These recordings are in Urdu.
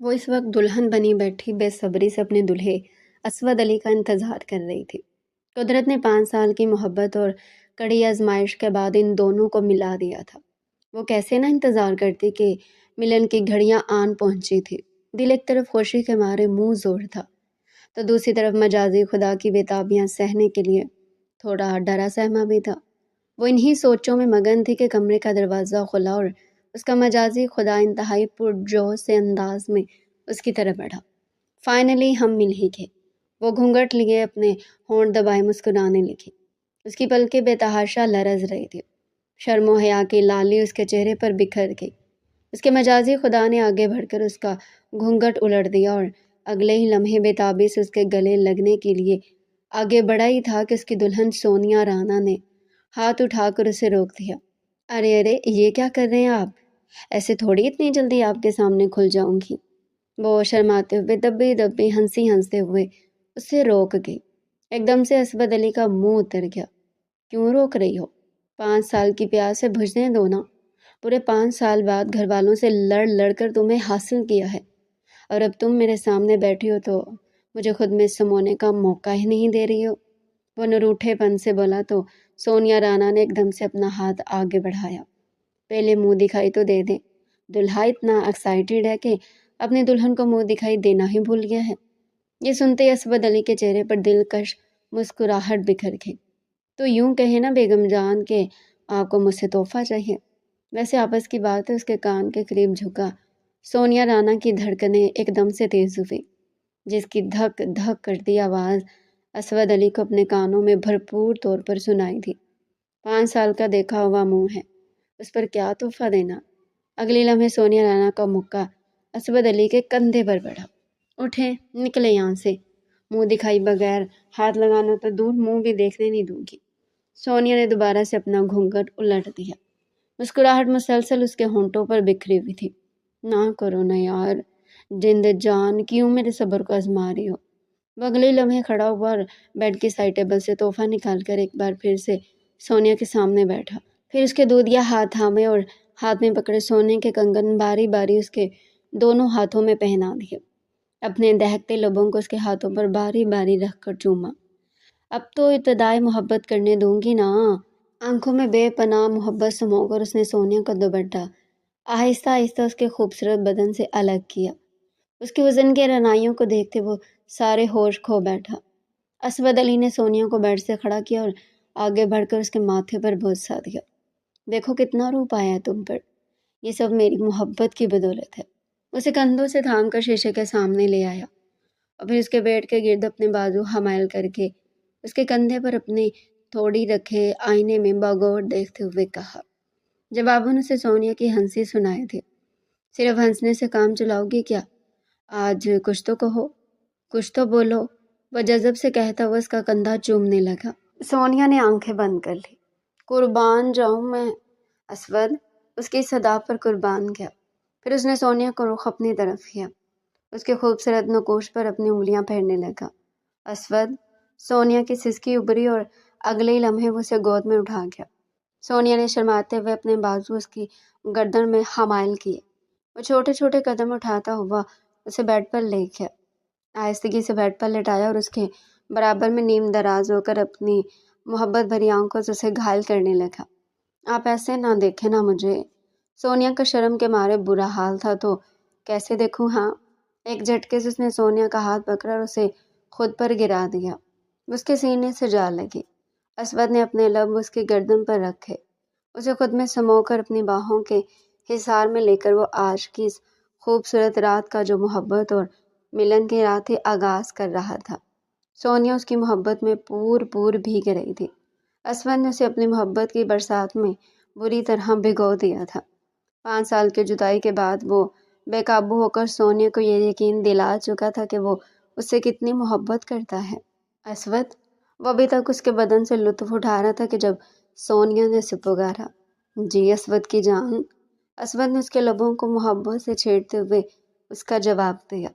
وہ اس وقت دلہن بنی بیٹھی بے صبری سے اپنے دلہے اسود علی کا انتظار کر رہی تھی۔ قدرت نے 5 سال کی محبت اور کڑی آزمائش کے بعد ان دونوں کو ملا دیا تھا۔ وہ کیسے نہ انتظار کرتی کہ ملن کی گھڑیاں آن پہنچی تھی۔ دل ایک طرف خوشی کے مارے منہ زور تھا تو دوسری طرف مجازی خدا کی بےتابیاں سہنے کے لیے تھوڑا ڈرا سہما بھی تھا۔ وہ انہی سوچوں میں مگن تھی کہ کمرے کا دروازہ کھلا اور اس کا مجازی خدا انتہائی پرجوش سے انداز میں اس کی طرف بڑھا۔ فائنلی ہم مل ہی گئے۔ وہ گھونگھٹ لیے اپنے ہونٹ دبائے مسکرانے لگی۔ اس کی پلکیں بے تحاشا لرز رہی تھی۔ شرم و حیا کی لالی اس کے چہرے پر بکھر گئی۔ اس کے مجازی خدا نے آگے بڑھ کر اس کا گھونگھٹ الٹ دیا اور اگلے ہی لمحے بے تابی سے اس کے گلے لگنے کے لیے آگے بڑھا ہی تھا کہ اس کی دلہن سونیا رانا نے ہاتھ اٹھا کر اسے روک دیا۔ ارے ارے یہ کیا کر رہے ہیں آپ؟ ایسے تھوڑی اتنی جلدی آپ کے سامنے کھل جاؤں گی۔ وہ شرماتے ہوئے دبی دبی ہنستے ہوئے اسے روک گئی۔ ایک دم سے اسود علی کا منہ اتر گیا۔ کیوں روک رہی ہو؟ 5 سال کی پیاس سے بجھنے دو نا۔ پورے 5 سال بعد گھر والوں سے لڑ کر تمہیں حاصل کیا ہے اور اب تم میرے سامنے بیٹھی ہو تو مجھے خود میں سمونے کا موقع ہی نہیں دے رہی ہو۔ وہ نروٹھے پن سے بولا تو سونیا رانا نے ایک دم سے اپنا ہاتھ آگے بڑھایا۔ پہلے منہ دکھائی تو دے دیں۔ دلہا اتنا ایکسائٹیڈ ہے کہ اپنی دلہن کو منہ دکھائی دینا ہی بھول گیا ہے۔ یہ سنتے اسود علی کے چہرے پر دلکش مسکراہٹ بکھر گئی۔ تو یوں کہے نا بیگم جان کہ آپ کو مجھ سے تحفہ چاہیے۔ ویسے آپس کی بات ہے، اس کے کان کے قریب جھکا۔ سونیا رانا کی دھڑکنیں ایک دم سے تیز ہوئی، جس کی دھک دھک کرتی آواز اسود علی کو اپنے کانوں میں بھرپور طور پر سنائی تھی۔ 5 سال کا دیکھا ہوا منہ ہے، اس پر کیا تحفہ دینا؟ اگلی لمحے سونیا رانا کا مکہ اسود علی کے کندھے پر پڑا۔ اٹھیں، نکلے یہاں سے۔ منہ دکھائی بغیر ہاتھ لگانا تو دور، منہ بھی دیکھنے نہیں دوں گی۔ سونیا نے دوبارہ سے اپنا گھونگھٹ الٹ دیا۔ مسکراہٹ مسلسل اس کے ہونٹوں پر بکھری ہوئی تھی۔ نہ کرو نا یار، جند جان کیوں میرے صبر کو آزما رہی ہو؟ وہ اگلے لمحے کھڑا ہوا اور بیڈ کی سائڈ ٹیبل سے تحفہ نکال کر ایک بار پھر سے سونیا کے سامنے بیٹھا۔ پھر اس کے دودیا ہاتھ تھامے اور ہاتھ میں پکڑے سونے کے کنگن باری باری اس کے دونوں ہاتھوں میں پہنا دیے۔ اپنے دہکتے لبوں کو اس کے ہاتھوں پر باری باری رکھ کر چوما۔ اب تو ابتدائی محبت کرنے دوں گی نا۔ آنکھوں میں بے پناہ محبت سمو کر اس نے سونیا کا دوپٹہ آہستہ آہستہ اس کے خوبصورت بدن سے الگ کیا۔ اس کے وزن کے رعنائیوں کو دیکھتے وہ سارے ہوش کھو بیٹھا۔ اسود علی نے سونیا کو بیڈ سے کھڑا کیا اور آگے بڑھ کر اس کے ماتھے پر بوسہ دیا۔ دیکھو کتنا روپ آیا ہے تم پر، یہ سب میری محبت کی بدولت ہے۔ اسے کندھوں سے تھام کر شیشے کے سامنے لے آیا اور پھر اس کے بیڈ کے گرد اپنے بازو حمائل کر کے اس کے کندھے پر اپنے تھوڑی رکھے آئینے میں بغور دیکھتے ہوئے کہا۔ جواباً اسے سونیا کی ہنسی سنائے تھے۔ صرف ہنسنے سے کام چلاؤ گی کیا؟ آج کچھ تو کہو، کچھ تو بولو۔ وہ جذب سے کہتا ہوا اس کا کندھا چومنے لگا۔ سونیا نے آنکھیں بند کر لی۔ قربان جاؤں میں اسود، اس کی صدا پر قربان گیا۔ پھر اس نے سونیا کو رخ اپنی طرف کیا، اس کے خوبصورت نکوش پر اپنی انگلیاں پھیرنے لگا۔ اسود، سونیا کی سسکی ابھری اور اگلے ہی لمحے وہ اسے گود میں اٹھا گیا۔ سونیا نے شرماتے ہوئے اپنے بازو اس کی گردن میں حمائل کیے۔ وہ چھوٹے چھوٹے قدم اٹھاتا ہوا اسے بیڈ پر لے گیا، آہستگی سے بیڈ پر لٹایا اور اس کے برابر میں نیم دراز ہو کر اپنی محبت بھری آنکھوں سے اسے گھائل کرنے لگا۔ آپ ایسے نہ دیکھیں نا مجھے۔ سونیا کا شرم کے مارے برا حال تھا تو کیسے دیکھوں؟ ہاں۔ ایک جھٹکے سے اس نے سونیا کا ہاتھ پکڑا اور اسے خود پر گرا دیا۔ اس کے سینے سے جا لگی۔ اسود نے اپنے لب اس کی گردن پر رکھے، اسے خود میں سمو کر اپنی باہوں کے حصار میں لے کر وہ آج کی اس خوبصورت رات کا جو محبت اور ملن کی رات تھی آغاز کر رہا تھا۔ سونیا اس کی محبت میں پور بھیگ رہی تھی۔ اسود نے اسے اپنی محبت کی برسات میں بری طرح بھگو دیا تھا۔ 5 سال کی جدائی کے بعد وہ بے قابو ہو کر سونیا کو یہ یقین دلا چکا تھا کہ وہ اس سے کتنی محبت کرتا ہے۔ اسود، وہ ابھی تک اس کے بدن سے لطف اٹھا رہا تھا کہ جب سونیا نے اسے پکارا۔ جی اسود کی جان۔ اسود نے اس کے لبوں کو محبت سے چھیڑتے ہوئے اس کا جواب دیا۔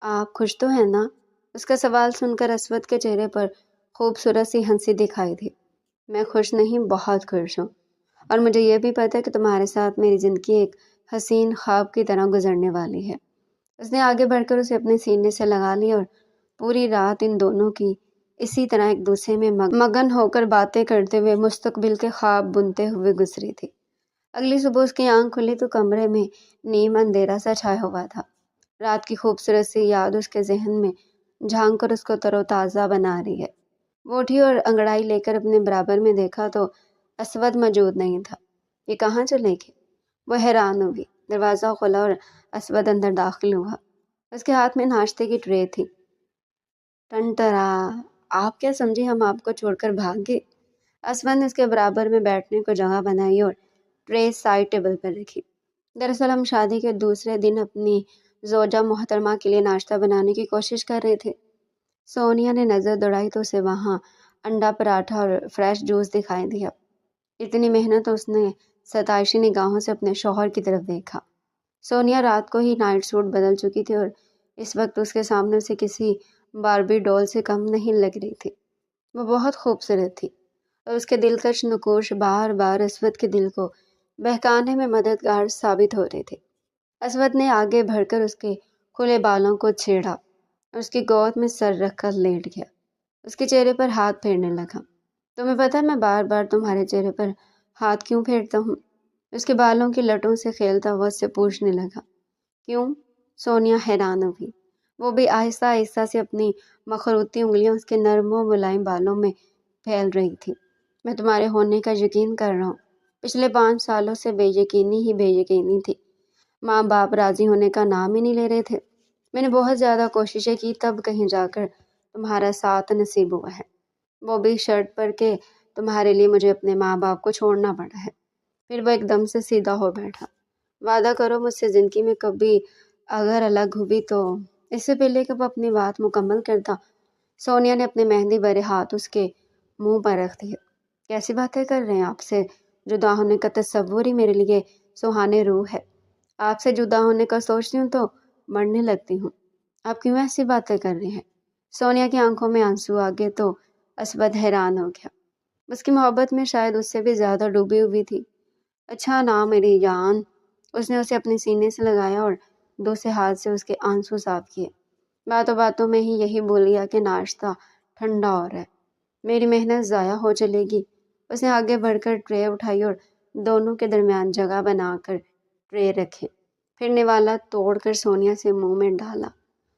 آپ خوش تو ہیں نا؟ اس کا سوال سن کر اسود کے چہرے پر خوبصورت سی ہنسی دکھائی دی۔ میں خوش نہیں، بہت خوش ہوں، اور مجھے یہ بھی پتہ ہے کہ تمہارے ساتھ میری زندگی ایک حسین خواب کی طرح گزرنے والی ہے۔ اس نے آگے بڑھ کر اسے اپنے سینے سے لگا لیا اور پوری رات ان دونوں کی اسی طرح ایک دوسرے میں مگن ہو کر باتیں کرتے ہوئے مستقبل کے خواب بنتے ہوئے گزری تھی۔ اگلی صبح اس کی آنکھ کھلی تو کمرے میں نیم اندھیرا سا چھایا ہوا تھا۔ رات کی خوبصورت سی یاد اس کے ذہن میں جھانک کر اس کو تر و تازہ بنا رہی ہے۔ وہ اٹھی اور انگڑائی لے کر اپنے برابر میں دیکھا تو اسود موجود نہیں تھا۔ یہ کہاں چلے گئے؟ وہ حیران ہوئی۔ دروازہ کھلا اور اسود اندر داخل ہوا۔ اس کے ہاتھ میں ناشتے کی ٹرے تھی۔ ٹنٹرا، آپ کیا سمجھی ہم آپ کو چھوڑ کر بھاگ گئے؟ اسود نے اس کے برابر میں بیٹھنے کو جگہ بنائی اور ٹرے سائڈ ٹیبل پر رکھی۔ دراصل ہم شادی کے دوسرے دن اپنی زوجہ محترمہ کے لیے ناشتہ بنانے کی کوشش کر رہے تھے۔ سونیا نے نظر دوڑائی تو اسے وہاں انڈا پراٹھا اور فریش جوس دکھائی دیا۔ اتنی محنت اس نے ستائشی نگاہوں سے اپنے شوہر کی طرف دیکھا۔ سونیا رات کو ہی نائٹ سوٹ بدل چکی تھی اور اس وقت اس کے سامنے اسے کسی باربی ڈول سے کم نہیں لگ رہی تھی۔ وہ بہت خوبصورت تھی اور اس کے دلکش نقوش بار بار اسود کے دل کو بہکانے میں مددگار ثابت ہو رہے تھے۔ اسود نے آگے بڑھ کر اس کے کھلے بالوں کو چھیڑا اور اس کی گود میں سر رکھ کر لیٹ گیا۔ اس کے چہرے پر ہاتھ پھیرنے لگا۔ تمہیں پتہ ہے میں بار بار تمہارے چہرے پر ہاتھ کیوں پھیرتا ہوں؟ اس کے بالوں کی لٹوں سے کھیلتا ہوا اس سے پوچھنے لگا۔ کیوں؟ سونیا حیران ہوئی۔ وہ بھی آہستہ آہستہ سے اپنی مخروطی انگلیاں اس کے نرم و ملائم بالوں میں پھیل رہی تھی۔ میں تمہارے ہونے کا یقین کر رہا ہوں۔ پچھلے 5 سالوں سے بے یقینی ہی بے یقینی تھی۔ ماں باپ راضی ہونے کا نام ہی نہیں لے رہے تھے۔ میں نے بہت زیادہ کوششیں کی تب کہیں جا کر تمہارا ساتھ نصیب ہوا ہے، وہ بھی شرط پر کہ تمہارے لیے مجھے اپنے ماں باپ کو چھوڑنا پڑا ہے۔ پھر وہ ایک دم سے سیدھا ہو بیٹھا۔ وعدہ کرو مجھ سے زندگی میں کبھی اگر الگ ہوئی تو۔ اس سے پہلے کہ وہ اپنی بات مکمل کرتا، سونیا نے اپنے مہندی بھرے ہاتھ اس کے منہ پر رکھ دیے۔ کیسی باتیں کر رہے ہیں؟ آپ سے جدا ہونے کا تصور ہی میرے لیے سہانے روح ہے۔ آپ سے جدا ہونے کا سوچتی ہوں تو مرنے لگتی ہوں۔ آپ کیوں ایسی باتیں کر رہے ہیں؟ سونیا کی آنکھوں میں آنسو آ گئے تو اسود حیران ہو گیا۔ اس کی محبت میں شاید اس سے بھی زیادہ ڈوبی ہوئی تھی۔ اچھا نا میری جان۔ اس نے اسے اپنے سینے سے لگایا اور دوسرے ہاتھ سے اس کے آنسو صاف کیے۔ باتوں باتوں میں ہی یہی بول گیا کہ ناشتہ ٹھنڈا ہو رہا ہے، میری محنت ضائع ہو چلے گی۔ اس نے آگے بڑھ کر ٹرے اٹھائی اور دونوں کے درمیان جگہ بنا کر ٹرے رکھے، پھر نوالا توڑ کر سونیا سے منہ میں ڈالا۔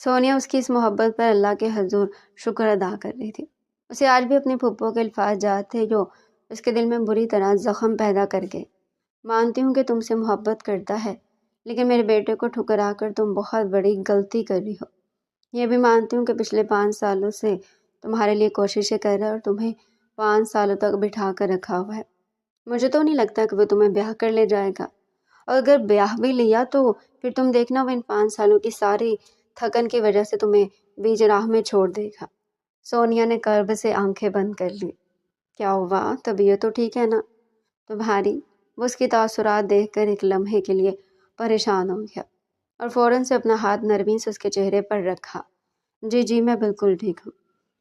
سونیا اس کی اس محبت پر اللہ کے حضور شکر ادا کر رہی تھی۔ اسے آج بھی اپنے پھپھو کے الفاظ یاد تھے جو اس کے دل میں بری طرح زخم پیدا کر گئے۔ مانتی ہوں کہ تم سے محبت کرتا ہے، لیکن میرے بیٹے کو ٹھکرا کر تم بہت بڑی غلطی کر رہی ہو۔ یہ بھی مانتی ہوں کہ پچھلے 5 سالوں سے تمہارے لیے کوششیں کر رہا ہے اور تمہیں 5 سالوں تک بٹھا کر رکھا ہوا ہے۔ مجھے تو نہیں لگتا کہ وہ تمہیں بیاہ کر لے جائے گا، اور اگر بیاہ بھی لیا تو پھر تم دیکھنا وہ ان 5 سالوں کی ساری تھکن کی وجہ سے تمہیں بیچ راہ میں چھوڑ دے گا۔ سونیا نے کرب سے آنکھیں بند کر لی۔ کیا ہوا؟ طبیعت تو ٹھیک ہے نا تمہاری؟ وہ اس کی تاثرات دیکھ کر ایک لمحے کے لیے پریشان ہو گیا اور فوراً سے اپنا ہاتھ نرمی سے اس کے چہرے پر رکھا۔ جی جی میں بالکل ٹھیک ہوں،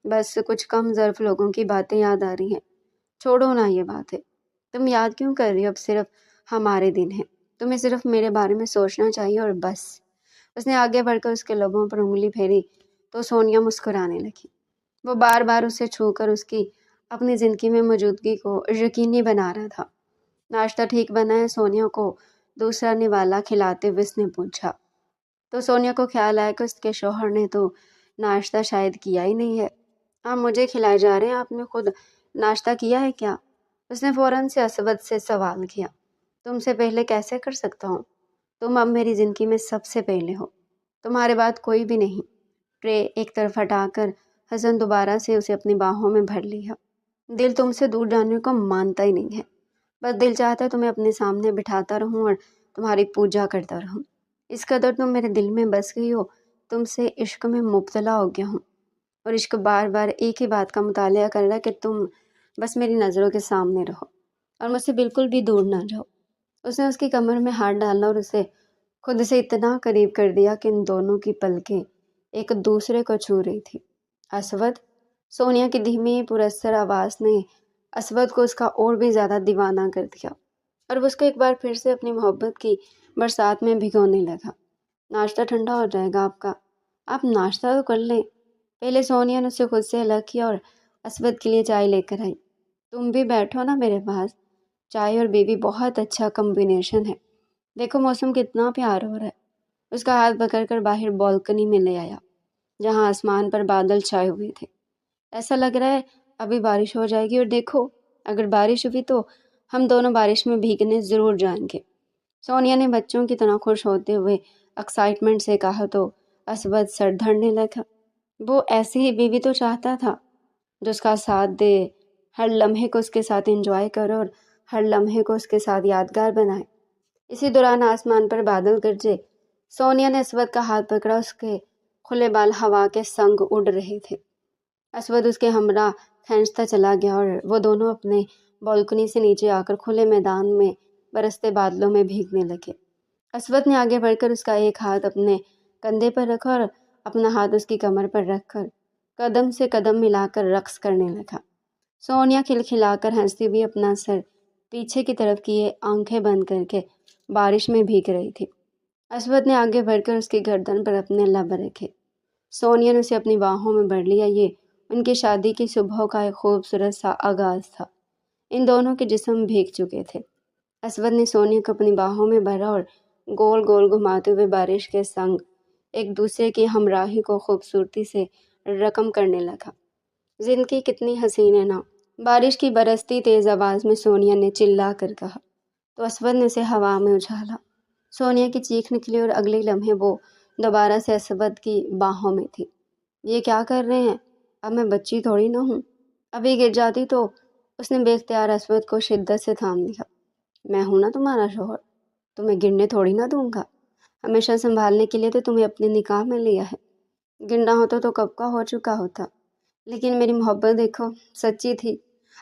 بس کچھ کم ظرف لوگوں کی باتیں یاد آ رہی ہیں۔ چھوڑو نا یہ باتیں، تم یاد کیوں کر رہی ہو؟ اب صرف ہمارے دن ہیں، تمہیں صرف میرے بارے میں سوچنا چاہیے اور بس۔ اس نے آگے بڑھ کر اس کے لبوں پر انگلی پھیری تو سونیا مسکرانے لگی۔ وہ بار بار اسے چھو کر اس کی اپنی زندگی میں موجودگی کو یقینی بنا رہا تھا۔ ناشتہ ٹھیک بنا ہے؟ سونیا کو دوسرا نوالا کھلاتے ہوئے اس نے پوچھا تو سونیا کو خیال آیا کہ اس کے شوہر نے تو ناشتہ شاید کیا ہی نہیں ہے۔ آپ مجھے کھلائے جا رہے ہیں، آپ نے خود ناشتہ کیا ہے کیا؟ اس نے فوراً سے اسود سے سوال کیا۔ تم سے پہلے کیسے کر سکتا ہوں؟ تم اب میری زندگی میں سب سے پہلے ہو، تمہارے بعد کوئی بھی نہیں۔ ٹرے ایک طرف ہٹا کر حسن دوبارہ سے اسے اپنی باہوں میں بھر لیا۔ دل تم سے دور جانے کو مانتا ہی نہیں ہے، بس دل چاہتا ہے تمہیں اپنے سامنے بٹھاتا رہوں اور تمہاری پوجا کرتا رہوں۔ اس قدر تم میرے دل میں بس گئی ہو، تم سے عشق میں مبتلا ہو گیا ہوں، اور عشق بار بار ایک ہی بات کا مطالعہ کر رہا ہے کہ تم بس میری نظروں کے سامنے رہو اور مجھ سے بالکل بھی دور نہ جاؤ۔ اس نے اس کی کمر میں ہاتھ ڈالا اور اسے خود سے اتنا قریب کر دیا کہ ان دونوں کی پلکیں ایک دوسرے کو چھو رہی تھی۔ اسود، سونیا کی دھیمی پراثر آواز نے اسود کو اس کا اور بھی زیادہ دیوانہ کر دیا اور وہ اس کو ایک بار پھر سے اپنی محبت کی برسات میں بھگونے لگا۔ ناشتہ ٹھنڈا ہو جائے گا آپ کا، آپ ناشتہ تو کر لیں۔ پہلے سونیا نے اسے خود سے الگ کیا اور اسود کے لیے چائے لے کر آئی۔ تم بھی بیٹھو نا میرے پاس، چائے اور بیوی بہت اچھا کمبینیشن ہے، دیکھو موسم کتنا پیار ہو رہا ہے۔ اس کا ہاتھ پکڑ کر باہر بالکنی میں لے آیا، جہاں آسمان پر بادل چھائے ہوئے تھے۔ ایسا لگ رہا ہے ابھی بارش ہو جائے گی، اور دیکھو اگر بارش ہوئی تو ہم دونوں بارش میں بھیگنے ضرور جائیں گے۔ سونیا نے بچوں کی طرح خوش ہوتے ہوئے ایکسائٹمنٹ سے کہا تو اسود سر دھڑنے لگا۔ وہ ایسی ہی بیوی تو چاہتا تھا جو اس کا ساتھ دے، ہر لمحے کو اس کے ساتھ انجوائے کرے اور ہر لمحے کو اس کے ساتھ یادگار بنائے۔ اسی دوران آسمان پر بادل گرجے۔ سونیا نے اسود کا ہاتھ پکڑا، اس کے کھلے بال ہوا کے سنگ اڑ رہے تھے۔ اسود اس کے ہمراہ کھینچتا چلا گیا اور وہ دونوں اپنے بالکنی سے نیچے آ کر کھلے میدان میں برستے بادلوں میں بھیگنے لگے۔ اسود نے آگے بڑھ کر اس کا ایک ہاتھ اپنے کندھے پر رکھا اور اپنا ہاتھ اس کی کمر پر رکھ کر قدم سے قدم ملا کر رقص کرنے لگا۔ سونیا کھلکھلا کر ہنستی ہوئی اپنا سر پیچھے کی طرف کیے آنکھیں بند کر کے بارش میں بھیگ رہی تھی۔ اسود نے آگے بڑھ کر اس کی گردن پر اپنے لب رکھے۔ سونیا نے اسے اپنی باہوں میں بھر لیا۔ یہ ان کی شادی کی صبح کا ایک خوبصورت سا آغاز تھا۔ ان دونوں کے جسم بھیگ چکے تھے۔ اسود نے سونیا کو اپنی باہوں میں بھرا اور گول گول گھماتے ہوئے بارش کے سنگ ایک دوسرے کی ہمراہی کو خوبصورتی سے رقم کرنے لگا۔ زندگی کتنی حسین ہے نا، بارش کی برستی تیز آواز میں سونیا نے چلا کر کہا تو اسود نے اسے ہوا میں اچھالا۔ سونیا کی چیخ نکلی اور اگلے لمحے وہ دوبارہ سے اسود کی باہوں میں تھی۔ یہ کیا کر رہے ہیں؟ اب میں بچی تھوڑی نہ ہوں، ابھی گر جاتی تو۔ اس نے بے اختیار اسود کو شدت سے تھام لیا۔ میں ہوں نا تمہارا شوہر، تمہیں گرنے تھوڑی نہ دوں گا، ہمیشہ سنبھالنے کے لیے تو تمہیں اپنے نکاح میں لیا ہے، گرنا ہوتا تو کب کا ہو چکا ہوتا۔ لیکن میری محبت دیکھو، سچی تھی،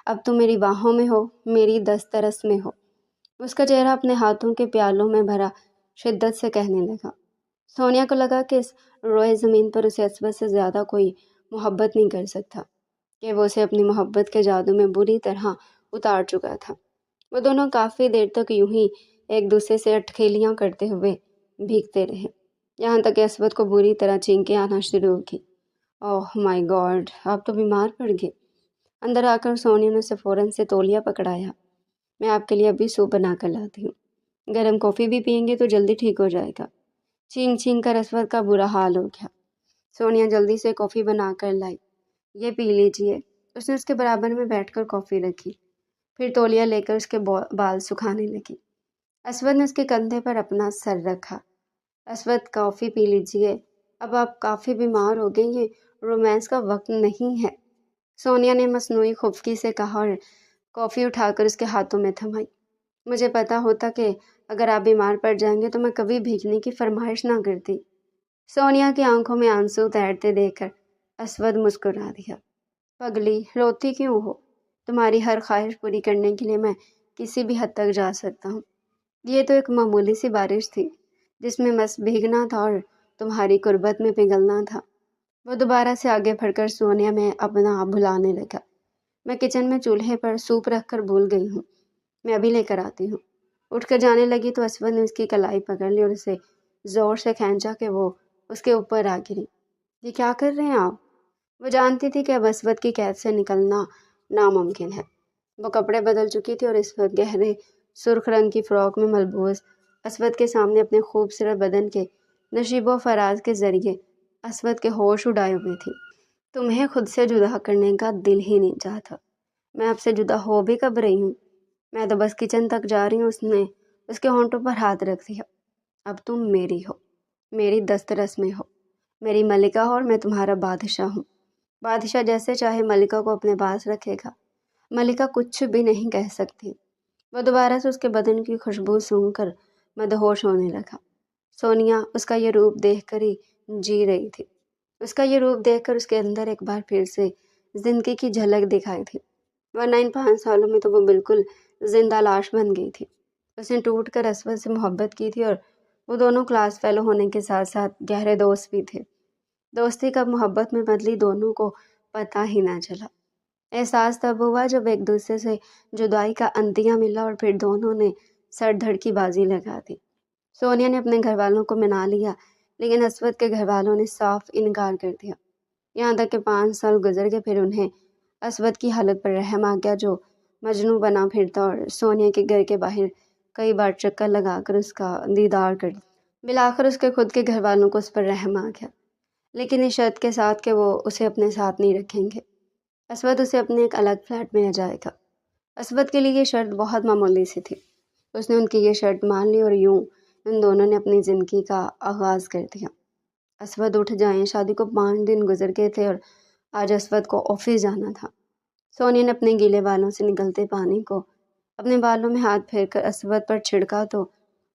اب تم میری باہوں میں ہو، میری دسترس میں ہو۔ اس کا چہرہ اپنے ہاتھوں کے پیالوں میں بھرا شدت سے کہنے لگا۔ سونیا کو لگا کہ اس روئے زمین پر اسے اسود سے زیادہ کوئی محبت نہیں کر سکتا، کہ وہ اسے اپنی محبت کے جادو میں بری طرح اتار چکا تھا۔ وہ دونوں کافی دیر تک یوں ہی ایک دوسرے سے اٹکھیلیاں کرتے ہوئے بھیگتے رہے، یہاں تک کہ اسود کو بری طرح چھینکیں آنا شروع کی۔ اوہ مائی گاڈ، آپ تو بیمار پڑ گئے۔ اندر آ کر سونیا نے اسے فوراً سے تولیہ پکڑایا۔ میں آپ کے لیے ابھی سوپ بنا کر لاتی ہوں، گرم کافی بھی پئیں گے تو جلدی ٹھیک ہو جائے گا۔ چھینک چھینک کر اسود کا برا حال ہو گیا۔ سونیا جلدی سے کافی بنا کر لائی۔ یہ پی لیجئے۔ اس نے اس کے برابر میں بیٹھ کر کافی رکھی، پھر تولیہ لے کر اس کے بال سکھانے لگی۔ اسود نے اس کے کندھے پر اپنا سر رکھا۔ اسود کافی پی لیجئے، اب آپ کافی بیمار ہو گئے، یہ رومانس کا وقت نہیں ہے، سونیا نے مصنوعی خفگی سے کہا اور کافی اٹھا کر اس کے ہاتھوں میں تھمائی۔ مجھے پتا ہوتا کہ اگر آپ بیمار پڑ جائیں گے تو میں کبھی بھیگنے کی فرمائش نہ کرتی۔ سونیا کی آنکھوں میں آنسو تیرتے دیکھ کر اسود مسکرا دیا۔ پگلی، روتی کیوں ہو؟ تمہاری ہر خواہش پوری کرنے کے لیے میں کسی بھی حد تک جا سکتا ہوں۔ یہ تو ایک معمولی سی بارش تھی جس میں بس بھیگنا تھا اور تمہاری قربت میں پگھلنا تھا۔ وہ دوبارہ سے آگے بڑھ کر سونیا میں اپنا آپ بھلانے لگا۔ میں کچن میں چولہے پر سوپ رکھ کر بھول گئی ہوں، میں ابھی لے کر آتی ہوں۔ اٹھ کر جانے لگی تو اسود نے اس کی کلائی پکڑ لی اور اسے زور سے کھینچا کہ وہ اس کے اوپر آ گری۔ یہ کیا کر رہے ہیں آپ؟ وہ جانتی تھی کہ اب اسود کی قید سے نکلنا ناممکن ہے۔ وہ کپڑے بدل چکی تھی اور اس وقت گہرے سرخ رنگ کی فراک میں ملبوس اسود کے سامنے اپنے خوبصورت بدن کے نشیب و فراز کے ذریعے اسود کے ہوش اڑائے ہوئے تھی۔ تمہیں خود سے جدا کرنے کا دل ہی نہیں چاہتا۔ میں آپ سے جدا ہو بھی کب رہی ہوں؟ میں تو بس کچن تک جا رہی ہوں۔ اس نے اس کے ہونٹوں پر ہاتھ رکھ دیا۔ اب تم میری ہو، میری دسترس میں ہو، میری ملکہ ہو اور میں تمہارا بادشاہ ہوں۔ بادشاہ جیسے چاہے ملکہ کو اپنے پاس رکھے گا، ملکہ کچھ بھی نہیں کہہ سکتی۔ وہ دوبارہ سے اس کے بدن کی خوشبو سونگھ کر مدہوش ہونے لگا۔ سونیا اس کا یہ روپ دیکھ کر ہی جی رہی تھی۔ اس کا یہ روپ دیکھ کر اس کے اندر ایک بار پھر سے زندگی کی جھلک دکھائی تھی، ورنہ ان 5 سالوں میں تو وہ بالکل زندہ لاش بن گئی تھی۔ اس نے ٹوٹ کر اسود سے محبت کی تھی اور وہ دونوں کلاس فیلو ہونے کے ساتھ ساتھ گہرے دوست بھی تھے۔ دوستی کب محبت میں بدلی دونوں کو پتہ ہی نہ چلا۔ احساس تب ہوا جب ایک دوسرے سے جدائی کا اندیہ ملا اور پھر دونوں نے سر دھڑ کی بازی لگا دی۔ سونیا نے اپنے گھر والوں کو منا لیا لیکن اسود کے گھر والوں نے صاف انکار کر دیا۔ یہاں تک کہ 5 سال گزر گئے، پھر انہیں اسود کی حالت پر رحم آ گیا، جو مجنوں بنا پھرتا اور سونیا کے گھر کے باہر کئی بار چکر لگا کر اس کا دیدار کر دیا۔ بالآخر اس کے خود کے گھر والوں کو اس پر رحم آ گیا، لیکن اس شرط کے ساتھ کہ وہ اسے اپنے ساتھ نہیں رکھیں گے۔ اسود اسے اپنے ایک الگ فلیٹ میں لے جائے گا۔ اسود کے لیے یہ شرط بہت معمولی سی تھی۔ اس نے ان کی یہ شرط مان لی اور یوں ان دونوں نے اپنی زندگی کا آغاز کر دیا۔ اسود اٹھ جائیں، شادی کو 5 دن گزر گئے تھے اور آج اسود کو آفس جانا تھا۔ سونیا نے اپنے گیلے بالوں سے نکلتے پانی کو اپنے بالوں میں ہاتھ پھیر کر اسود پر چھڑکا تو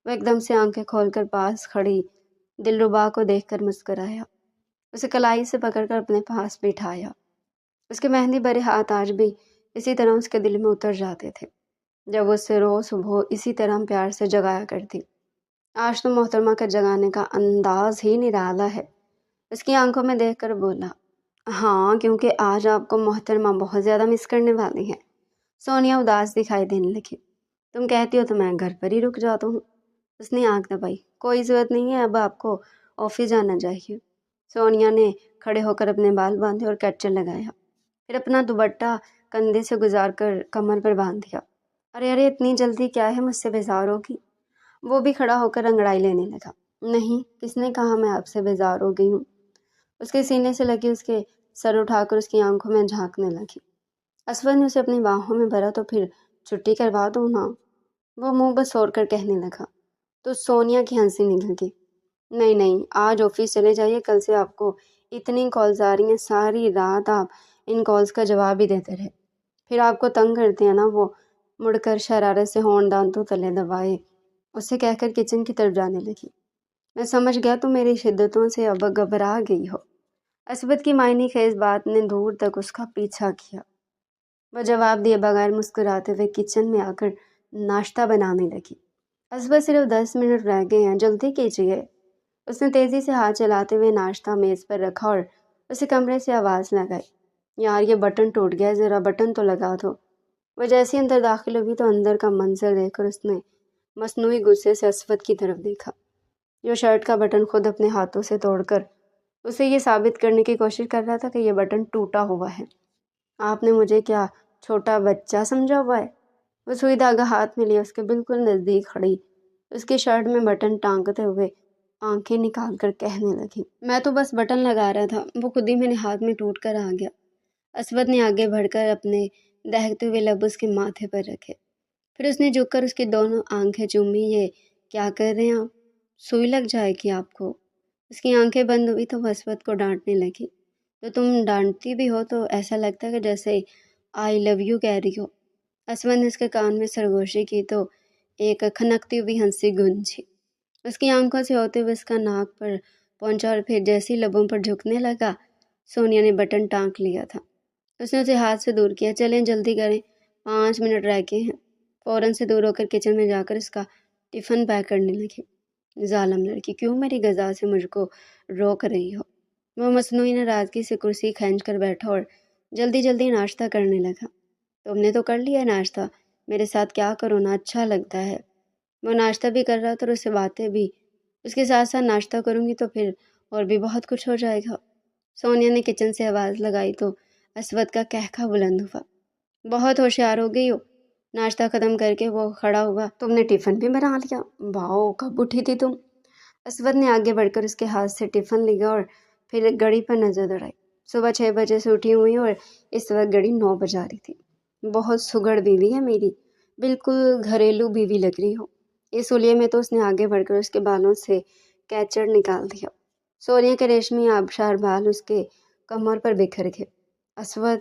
وہ ایک دم سے آنکھیں کھول کر پاس کھڑی دلربا کو دیکھ کر مسکرایا، اسے کلائی سے پکڑ کر اپنے پاس بٹھایا۔ اس کے مہندی بھرے ہاتھ آج بھی اسی طرح اس کے دل میں اتر جاتے تھے جب وہ اسے روز صبح اسی طرح پیار سے جگایا کرتی۔ آج تو محترمہ کا جگانے کا انداز ہی نرالا ہے۔ اس کی آنکھوں میں دیکھ کر بولا، ہاں کیونکہ آج آپ کو محترمہ بہت زیادہ مس کرنے والی ہے۔ سونیا اداس دکھائی دینے لگی۔ تم کہتی ہو تو میں گھر پر ہی رک جاتا ہوں۔ اس نے آنکھ دبائی۔ کوئی ضرورت نہیں ہے، اب آپ کو آفس جانا چاہیے۔ سونیا نے کھڑے ہو کر اپنے بال باندھے اور کیچر لگایا، پھر اپنا دوپٹہ کندھے سے گزار کر کمر پر باندھ دیا۔ ارے اتنی جلدی کیا ہے، مجھ سے بیزار ہوگی؟ وہ بھی کھڑا ہو کر انگڑائی لینے لگا۔ نہیں، کس نے کہا میں آپ سے بیزار ہو گئی ہوں؟ اس کے سینے سے لگی اس کے سر اٹھا کر اس کی آنکھوں میں جھانکنے لگی۔ اسود نے اسے اپنی باہوں میں بھرا تو پھر چھٹی کروا دو نا، وہ منہ بسور کر کہنے لگا۔ تو سونیا کی ہنسی نکل گئی۔ نہیں، آج آفس چلے جائیے، کل سے آپ کو اتنی کالز آ رہی ہیں، ساری رات آپ ان کالز کا جواب ہی دیتے رہے، پھر آپ کو تنگ کرتے ہیں نا۔ وہ مڑ کر شرارت سے ہونٹ دانتوں تلے دبائے اسے کہہ کر کچن کی طرف جانے لگی۔ میں سمجھ گیا تم میری شدتوں سے اب گھبرا گئی ہو۔ اسود کی معنی خیز بات نے دور تک اس کا پیچھا کیا۔ وہ جواب دیے بغیر مسکراتے ہوئے کچن میں آ کر ناشتہ بنانے لگی۔ اسود صرف 10 منٹ رہ گئے ہیں، جلدی کیجیے۔ اس نے تیزی سے ہاتھ چلاتے ہوئے ناشتہ میز پر رکھا اور اسے کمرے سے آواز لگائی، یار یہ بٹن ٹوٹ گیا، ذرا بٹن تو لگا دو۔ وہ جیسے اندر داخل ہوئی تو اندر کا منظر دیکھ کر اس نے مصنوعی غصے سے اسود کی طرف دیکھا، جو شرٹ کا بٹن خود اپنے ہاتھوں سے توڑ کر اسے یہ ثابت کرنے کی کوشش کر رہا تھا کہ یہ بٹن ٹوٹا ہوا ہے۔ آپ نے مجھے کیا چھوٹا بچہ سمجھا ہوا ہے؟ وہ سوئی دھاگا ہاتھ میں لیے اس کے بالکل نزدیک کھڑی اس کی شرٹ میں بٹن ٹانگتے ہوئے آنکھیں نکال کر کہنے لگی، میں تو بس بٹن لگا رہا تھا، وہ خود ہی میرے ہاتھ میں ٹوٹ کر آ گیا۔ اسود نے آگے بڑھ کر اپنے دہتے ہوئے لب اس کے ماتھے پر رکھے، پھر اس نے جھک کر اس کی دونوں آنکھیں چومی۔ یہ کیا کر رہے ہیں آپ؟ سوئی لگ جائے گی آپ کو۔ اس کی آنکھیں بند ہوئی تو وہ اسود کو ڈانٹنے لگی، تو تم ڈانٹتی بھی ہو تو ایسا لگتا ہے کہ جیسے آئی لو یو کہہ رہی ہو۔ اسود نے اس کے کان میں سرگوشی کی تو ایک کھنکتی ہوئی ہنسی گونجی، اس کی آنکھوں سے ہوتے ہوئے اس کا ناک پر پہنچا اور پھر جیسی لبوں پر جھکنے لگا، سونیا نے بٹن ٹانک لیا تھا۔ اس نے اسے ہاتھ سے دور کیا، چلیں جلدی کریں، 5 منٹ رہ گئے ہیں۔ فوراً سے دور ہو کر کچن میں جا کر اس کا ٹفن پیک کرنے لگی۔ ظالم لڑکی، کیوں میری غذا سے مجھ کو روک رہی ہو؟ وہ مصنوعی ناراضگی سے کرسی کھینچ کر بیٹھا اور جلدی جلدی ناشتہ کرنے لگا۔ تم نے تو کر لیا ناشتہ، میرے ساتھ کیا کرو نا، اچھا لگتا ہے۔ وہ ناشتہ بھی کر رہا تھا اور اسے باتیں بھی۔ اس کے ساتھ ساتھ ناشتہ کروں گی تو پھر اور بھی بہت کچھ ہو جائے گا۔ سونیا نے کچن سے آواز لگائی تو اسود کا کہکہ بلند ہوا، بہت ہوشیار ہو گئی ہو۔ ناشتہ ختم کر کے وہ کھڑا ہوا، تم نے ٹفن بھی بنا لیا، واؤ، کب اٹھی تھی تم؟ اسود نے آگے بڑھ کر اس کے ہاتھ سے ٹفن لیا اور پھر گھڑی پر نظر دوڑائی۔ صبح 6 بجے سے اٹھی ہوئی اور اس وقت گھڑی 9 بجا رہی تھی۔ بہت سگڑ بیوی ہے میری، بالکل گھریلو بیوی لگ رہی ہو۔ اس حلیے میں تو اس نے آگے بڑھ کر اس کے بالوں سے کیچڑ نکال دیا۔ سونیا کے ریشمی آبشار بال اس کے کمر پر بکھر گئے۔ اسود،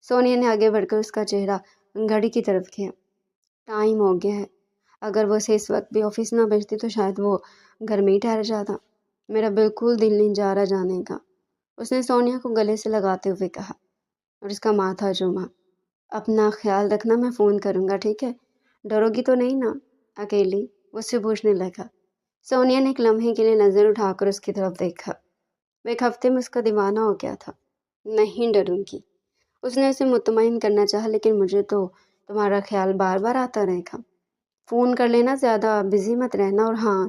سونیا نے آگے بڑھ کر اس کا چہرہ گھڑی کی طرف کیا، ٹائم ہو گیا ہے، اگر وہ اسے اس وقت بھی آفس نہ بھیجتی تو شاید وہ گھر میں ہی ٹھہر جاتا، میرا بالکل دل نہیں جا رہا جانے کا، اس نے سونیا کو گلے سے لگاتے ہوئے کہا اور اس کا ماتھا چوما۔ اپنا خیال رکھنا، میں فون کروں گا، ٹھیک ہے؟ ڈرو گی تو نہیں نا اکیلی؟ وہ اس سے پوچھنے لگا۔ سونیا نے ایک لمحے کے لیے نظر اٹھا کر اس کی طرف دیکھا، وہ ایک ہفتے میں اس کا دیوانہ ہو گیا تھا۔ نہیں ڈروں گی، اس نے اسے مطمئن کرنا چاہا، لیکن مجھے تو تمہارا خیال بار بار آتا رہے گا۔ فون کر لینا، زیادہ بزی مت رہنا، اور ہاں،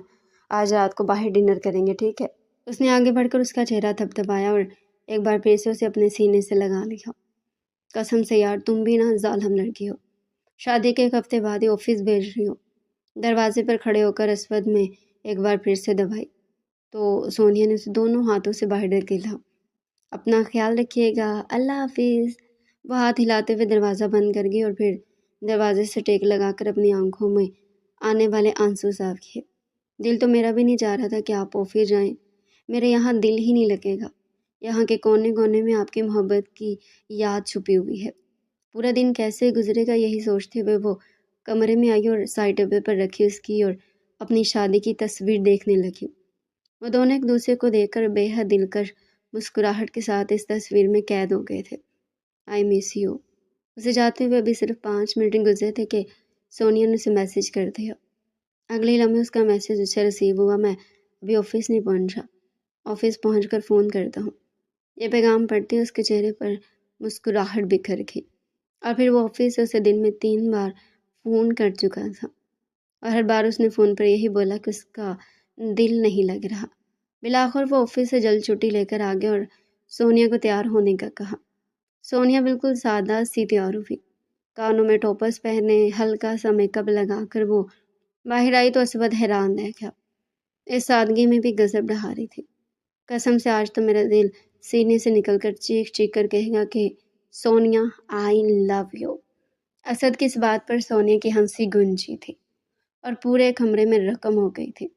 آج رات کو باہر ڈنر کریں گے، ٹھیک ہے؟ اس نے آگے بڑھ کر اس کا چہرہ تھپتھپایا اور ایک بار پھر سے اسے اپنے سینے سے لگا لیا۔ قسم سے یار تم بھی نا ظالم لڑکی ہو، شادی کے ایک ہفتے بعد ہی آفس بھیج رہی ہو۔ دروازے پر کھڑے ہو کر اسود میں ایک بار پھر سے دبائی تو سونیا نے اسے دونوں ہاتھوں سے باہر دھکیلا۔ اپنا خیال رکھیے گا، اللہ حافظ۔ وہ ہاتھ ہلاتے ہوئے دروازہ بند کر گئی اور پھر دروازے سے ٹیک لگا کر اپنی آنکھوں میں آنے والے آنسو صاف کیے۔ دل تو میرا بھی نہیں چاہ رہا تھا کہ آپ آفس جائیں، میرے یہاں دل ہی نہیں لگے گا۔ یہاں کے کونے کونے میں آپ کی محبت کی یاد چھپی ہوئی ہے۔ پورا دن کیسے گزرے گا یہی سوچتے ہوئے وہ کمرے میں آئی اور سائڈ ٹیبل پر رکھی اس کی اور اپنی شادی کی تصویر دیکھنے لگی۔ وہ دونوں ایک دوسرے کو دیکھ کر بے حد دلکش مسکراہٹ کے ساتھ اس تصویر میں قید ہو گئے تھے۔ آئی مس یو۔ اسے جاتے ہوئے ابھی صرف 5 منٹ گزرے تھے کہ سونیا نے اسے میسج کر دیا۔ اگلے لمحے اس کا میسج اسے ریسیو ہوا، میں ابھی آفس نہیں پہنچا، آفس پہنچ کر فون کرتا ہوں۔ یہ پیغام پڑھتے اس کے چہرے پر مسکراہٹ بکھر گئی، اور پھر وہ آفس سے اسے دن میں 3 بار فون کر چکا تھا، اور ہر بار اس نے فون پر یہی بولا کہ اس کا دل نہیں لگ رہا۔ بالآخر وہ آفس سے جلد چھٹی لے کر آ گیا اور سونیا کو تیار ہونے کا کہا۔ سونیا بالکل سادہ سی تیار ہوئی، کانوں میں ٹوپس پہنے ہلکا سا میک اپ لگا کر وہ باہر آئی تو اسود حیران رہ گیا۔ اس سادگی میں بھی غضب ڈھا رہی تھی۔ قسم سے آج تو میرا دل سینے سے نکل کر چیخ چیخ کر کہے گا کہ سونیا آئی لو یو۔ اسد کی اس بات پر سونیا کی ہنسی گونجی تھی اور پورے کمرے میں رقم ہو گئی تھی۔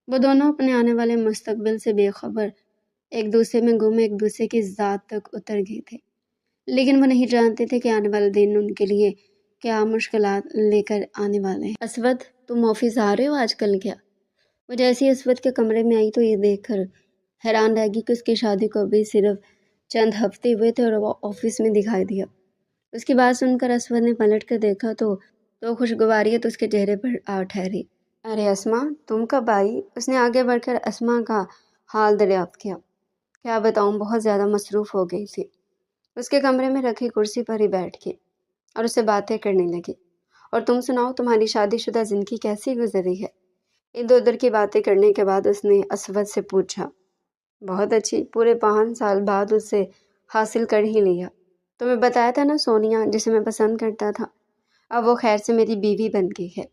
وہ دونوں اپنے آنے والے مستقبل سے بے خبر ایک دوسرے میں گم ایک دوسرے کی ذات تک اتر گئے تھے، لیکن وہ نہیں جانتے تھے کہ آنے والے دن ان کے لیے کیا مشکلات لے کر آنے والے ہیں۔ اسود تم آفس آ رہے ہو آج کل کیا؟ وہ جیسے اسود کے کمرے میں آئی تو یہ دیکھ کر حیران رہ گئی کہ اس کی شادی کو ابھی صرف چند ہفتے ہوئے تھے اور وہ آفس میں دکھائی دیا۔ اس کی بات سن کر اسود نے پلٹ کر دیکھا تو خوشگواریت اس کے چہرے پر آ ٹھہری۔ ارے اسما تم کب آئی؟ اس نے آگے بڑھ کر اسما کا حال دریافت کیا۔ کیا بتاؤں، بہت زیادہ مصروف ہو گئی تھی۔ اس کے کمرے میں رکھی کرسی پر ہی بیٹھ گئی اور اس سے باتیں کرنے لگی۔ اور تم سناؤ، تمہاری شادی شدہ زندگی کیسی گزر رہی ہے؟ ادھر ادھر کی باتیں کرنے کے بعد اس نے اسود سے پوچھا۔ بہت اچھی، پورے 5 سال بعد اسے حاصل کر ہی لیا۔ تمہیں بتایا تھا نا سونیا جسے میں پسند کرتا تھا، اب وہ خیر سے میری بیوی بن گئی ہے۔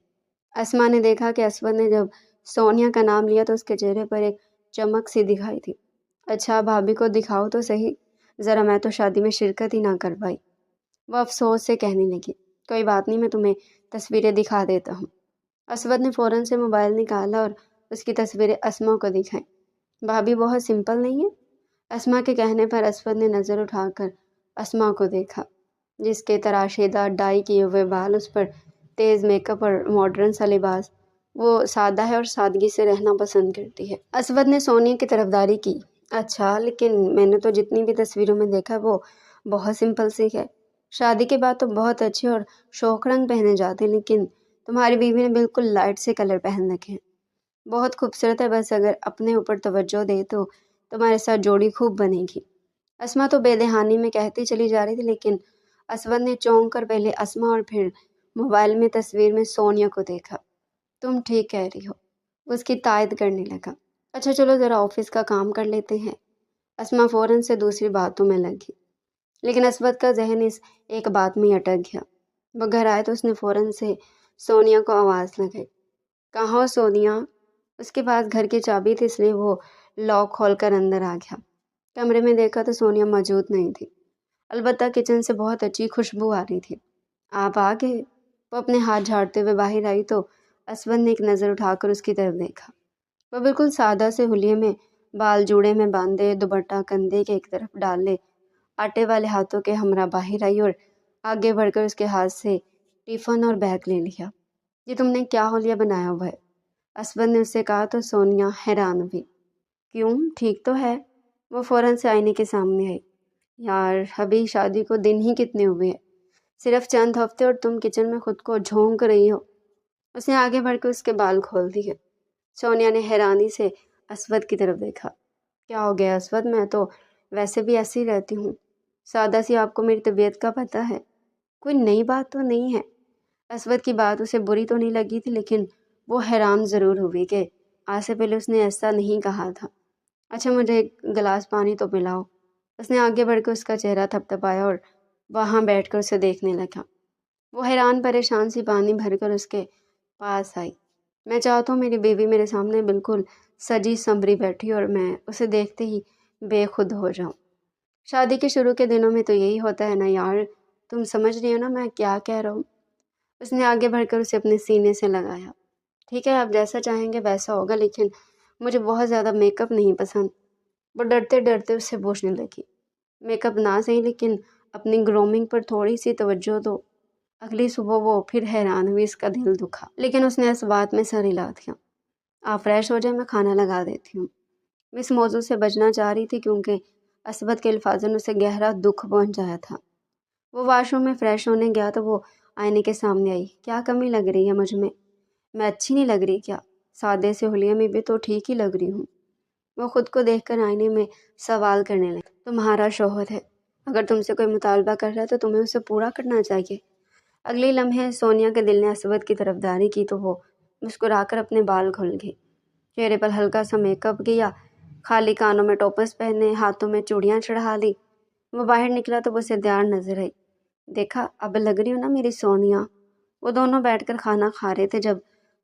اسما نے دیکھا کہ اسود نے جب سونیا کا نام لیا تو اس کے چہرے پر ایک چمک سی دکھائی تھی۔ اچھا بھابھی کو دکھاؤ تو صحیح، ذرا میں تو شادی میں شرکت ہی نہ کر پائی۔ وہ افسوس سے کہنے لگی۔ کوئی بات نہیں، میں تمہیں تصویریں دکھا دیتا ہوں۔ اسود نے فوراً سے موبائل نکالا اور اس کی تصویریں اسما کو دکھائیں۔ بھابھی بہت سمپل نہیں ہے؟ اسما کے کہنے پر اسود نے نظر اٹھا کر اسما کو دیکھا، جس کے تراشیدہ ڈائی کیے ہوئے بال، اس پر تیز میک اپ اور ماڈرن سا لباس۔ وہ سادہ ہے اور سادگی سے رہنا پسند کرتی ہے۔ اسود نے سونیا کی طرفداری کی۔ اچھا، لیکن میں نے تو جتنی بھی تصویروں میں دیکھا وہ بہت سمپل سی ہے۔ شادی کے بعد تو بہت اچھے اور شوخ رنگ پہنے جاتے ہیں، لیکن تمہاری بیوی نے بالکل لائٹ سے کلر پہن رکھے ہیں۔ بہت خوبصورت ہے، بس اگر اپنے اوپر توجہ دے تو تمہارے ساتھ جوڑی خوب بنے گی۔ اسما تو بے دہانی میں کہتی چلی جا رہی تھی، لیکن اسود نے چونک کر پہلے اسما اور پھر موبائل میں تصویر میں سونیا کو دیکھا۔ تم ٹھیک کہہ رہی ہو، وہ اس کی تائید کرنے لگا۔ اچھا چلو ذرا آفس کا کام کر لیتے ہیں۔ اسما فوراً سے دوسری باتوں میں لگی، لیکن اسود کا ذہن اس ایک بات میں اٹک گیا۔ وہ گھر آئے تو اس نے فوراً سے سونیا کو آواز لگائی۔ کہاں ہو سونیا؟ اس کے پاس گھر کی چابی تھی، اس لیے وہ لاک کھول کر اندر آ گیا۔ کمرے میں دیکھا تو سونیا موجود نہیں تھی، البتہ کچن سے بہت اچھی خوشبو آ رہی تھی۔ آپ آ گئے؟ وہ اپنے ہاتھ جھاڑتے ہوئے باہر آئی تو اسود نے ایک نظر اٹھا کر اس کی طرف دیکھا۔ وہ بالکل سادہ سے حلیے میں، بال جوڑے میں باندھے، دوپٹہ کندھے کے ایک طرف ڈالے، آٹے والے ہاتھوں کے ہمراہ باہر آئی اور آگے بڑھ کر اس کے ہاتھ سے ٹفن اور بیگ لے لیا۔ یہ تم نے کیا حلیہ بنایا ہوا ہے؟ اسود نے اس سے کہا تو سونیا حیران ہوئی۔ کیوں، ٹھیک تو ہے؟ وہ فوراً سے آئینے کے سامنے آئی۔ یار ابھی شادی کو دن ہی کتنے ہوئے ہیں، صرف چند ہفتے، اور تم کچن میں خود کو جھونک رہی ہو۔ اس نے آگے بڑھ کر اس کے بال کھول دیے۔ سونیا نے حیرانی سے اسود کی طرف دیکھا۔ کیا ہو گیا اسود؟ میں تو ویسے بھی ایسی رہتی ہوں، سادہ سی، آپ کو میری طبیعت کا پتہ ہے، کوئی نئی بات تو نہیں ہے۔ اسود کی بات اسے بری تو نہیں لگی تھی، لیکن وہ حیران ضرور ہوئی کہ آج سے پہلے اس نے ایسا نہیں کہا تھا۔ اچھا مجھے ایک گلاس پانی تو پلاؤ۔ اس نے آگے بڑھ کے اس کا چہرہ تھپتھپایا اور وہاں بیٹھ کر اسے دیکھنے لگا۔ وہ حیران پریشان سی پانی بھر کر اس کے پاس آئی۔ میں چاہتا ہوں میری بیوی میرے سامنے بالکل سجی سنبری بیٹھی اور میں اسے دیکھتے ہی بے خود ہو جاؤں۔ شادی کے شروع کے دنوں میں تو یہی ہوتا ہے نا یار، تم سمجھ رہی ہو نا میں کیا کہہ رہا ہوں؟ اس نے آگے بڑھ کر اسے اپنے سینے سے لگایا۔ ٹھیک ہے آپ جیسا چاہیں گے ویسا ہوگا، لیکن مجھے بہت زیادہ میک اپ نہیں پسند۔ وہ ڈرتے ڈرتے اس سے پوچھنے لگی۔ میک اپ نہ صحیح لیکن اپنی گرومنگ پر تھوڑی سی توجہ دو۔ اگلی صبح وہ پھر حیران ہوئی، اس کا دل دکھا، لیکن اس نے اس بات میں سر ہلا دیا۔ آپ فریش ہو جائیں، میں کھانا لگا دیتی ہوں۔ میں اس موضوع سے بچنا چاہ رہی تھی کیونکہ اسود کے الفاظوں نے اسے گہرا دکھ پہنچایا تھا۔ وہ واش روم میں فریش ہونے گیا تو وہ آئینے کے سامنے آئی۔ کیا کمی لگ رہی ہے مجھ میں اچھی نہیں لگ رہی کیا؟ سادے سے حلیے میں بھی تو ٹھیک ہی لگ رہی ہوں۔ وہ خود کو دیکھ کر آئینے میں سوال کرنے لگی۔ تمہارا شوہر ہے، اگر تم سے کوئی مطالبہ کر رہا ہے تو تمہیں اسے پورا کرنا چاہیے۔ اگلے لمحے سونیا کے دل نے اسود کی طرفداری کی تو وہ مسکرا کر اپنے بال کھول گئی، چہرے پر ہلکا سا میک اپ کیا، خالی کانوں میں ٹوپس پہنے، ہاتھوں میں چوڑیاں چڑھا لی۔ وہ باہر نکلا تو وہ اسے تیار نظر آئی۔ دیکھا اب لگ رہی ہو نا میری سونیا۔ وہ دونوں بیٹھ کر کھانا کھا رہے تھے جب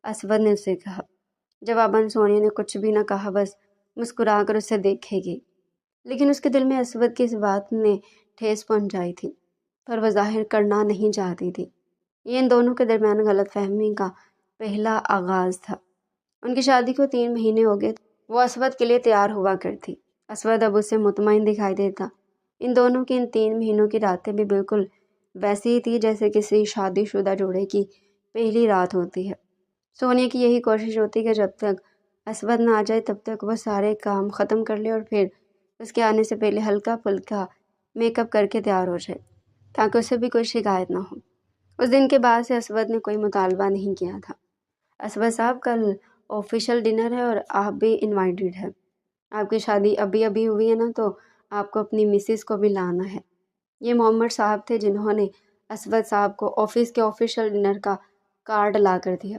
اسود نے اسے کہا۔ جواباً سونیا نے کچھ بھی نہ کہا، بس مسکرا کر اسے دیکھے گی، لیکن اس کے دل میں اسود کی اس بات نے ٹھیس پہنچائی تھی، پر وہ ظاہر کرنا نہیں چاہتی تھی۔ یہ ان دونوں کے درمیان غلط فہمی کا پہلا آغاز تھا۔ ان کی شادی کو 3 مہینے ہو گئے، وہ اسود کے لیے تیار ہوا کرتی۔ اسود اب اسے مطمئن دکھائی دیتا۔ ان دونوں کی ان 3 مہینوں کی راتیں بھی بالکل ویسی ہی تھی جیسے کسی شادی شدہ جوڑے کی پہلی رات ہوتی ہے۔ سونیا کی یہی کوشش ہوتی کہ جب تک اسود نہ آ جائے تب تک وہ سارے کام ختم کر لے اور پھر اس کے آنے سے پہلے ہلکا پھلکا میک اپ کر کے تیار ہو جائے تاکہ اسے بھی کوئی شکایت نہ ہو۔ اس دن کے بعد سے اسود نے کوئی مطالبہ نہیں کیا تھا۔ اسود صاحب کل آفیشیل ڈنر ہے اور آپ بھی انوائٹڈ ہیں۔ آپ کی شادی ابھی ہوئی ہے نا تو آپ کو اپنی مسز کو بھی لانا ہے۔ یہ محمد صاحب تھے جنہوں نے اسود صاحب کو آفس کے آفیشیل ڈنر کا کارڈ لا کر دیا۔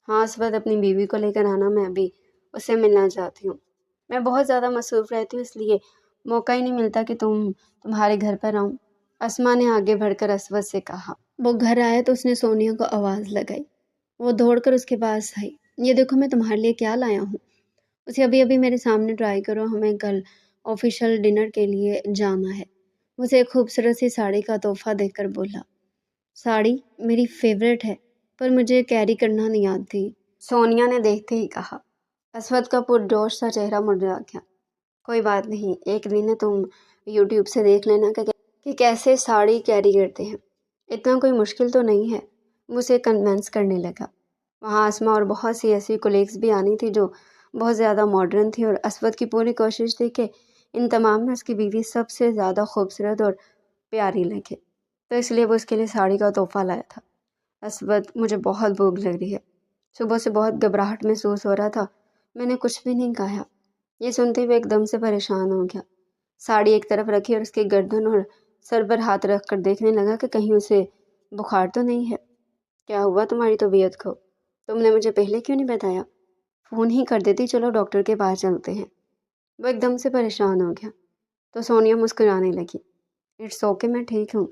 ہاں اسود اپنی بیوی کو لے کر آنا، میں ابھی اسے ملنا چاہتی ہوں۔ میں بہت زیادہ مصروف رہتی ہوں اس لیے موقع ہی نہیں ملتا کہ تمہارے گھر پر آؤں، اسما نے آگے بڑھ کر اسود سے کہا۔ وہ گھر آیا تو اس نے سونیا کو آواز لگائی۔ وہ دوڑ کر اس کے پاس آئی۔ یہ دیکھو میں تمہارے لیے کیا لایا ہوں، اسے ابھی میرے سامنے ٹرائی کرو، ہمیں کل آفیشیل ڈنر کے لیے جانا ہے۔ مجھے ایک خوبصورت سی ساڑی کا تحفہ دے کر بولا۔ ساڑی میری فیوریٹ ہے پر مجھے کیری کرنا نہیں آتی، سونیا نے دیکھتے ہی کہا۔ اسود کا پرجوش سا چہرہ مرجھا گیا۔ کوئی بات نہیں، ایک دن تم یوٹیوب سے دیکھ لینا کہ کیسے ساڑی کیری کرتے ہیں، اتنا کوئی مشکل تو نہیں ہے۔ مجھے کنونس کرنے لگا۔ وہاں اسما اور بہت سی ایسی کولیگز بھی آنی تھی جو بہت زیادہ ماڈرن تھی اور اسود کی پوری کوشش تھی کہ ان تمام میں اس کی بیوی سب سے زیادہ خوبصورت اور پیاری لگے، تو اس لیے وہ اس کے لیے ساڑی کا تحفہ لایا تھا۔ اسود مجھے بہت بھوک لگ رہی ہے، صبح سے بہت گھبراہٹ محسوس ہو رہا تھا، میں نے کچھ بھی نہیں کہا۔ یہ سنتے ہوئے ایک دم سے پریشان ہو گیا، ساڑی ایک طرف رکھی اور اس کی گردن اور سر پر ہاتھ رکھ کر دیکھنے لگا کہ کہیں اسے بخار تو نہیں ہے۔ کیا ہوا تمہاری طبیعت کو؟ تم نے مجھے پہلے کیوں نہیں بتایا؟ فون ہی کر دیتی، چلو ڈاکٹر کے پاس چلتے ہیں۔ وہ ایک دم سے پریشان ہو گیا تو سونیا مسکرانے لگی۔ اٹس اوکے، میں ٹھیک ہوں،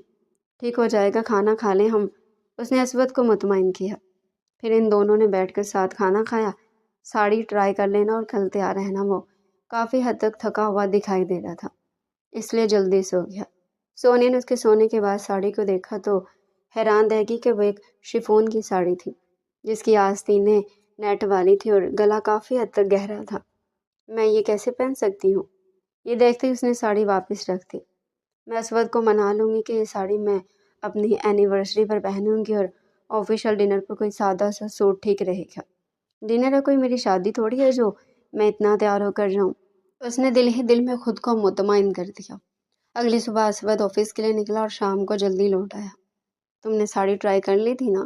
ٹھیک ہو جائے گا، کھانا کھا لیں ہم، اس نے اسود کو مطمئن کیا۔ پھر ان دونوں نے بیٹھ کر ساتھ کھانا کھایا۔ ساڑی ٹرائی کر لینا اور کل تیار رہنا۔ وہ کافی حد تک تھکا ہوا دکھائی دے رہا تھا، اس لیے جلدی سو گیا۔ سونیا نے اس کے سونے کے بعد ساڑی کو دیکھا تو حیران رہ گئی کہ وہ ایک شفون کی ساڑی تھی جس کی آستینیں نیٹ والی تھی اور گلا کافی حد تک گہرا تھا۔ میں یہ کیسے پہن سکتی ہوں؟ یہ دیکھتے ہی اس نے ساڑی واپس رکھ دی۔ میں اسود کو منا لوں گی کہ یہ ساڑی میں اپنی اینیورسری پر پہنوں گی اور آفیشیل ڈنر پر کوئی سادہ سا سوٹ ٹھیک رہے گا۔ ڈنر ہے کوئی میری شادی تھوڑی ہے جو میں اتنا تیار ہو کر جاؤں۔ اس نے دل ہی دل میں خود کو مطمئن کر دیا۔ اگلی صبح اسود آفس کے لیے نکلا اور شام کو جلدی لوٹ آیا۔ تم نے ساڑی ٹرائی کر لی تھی نا؟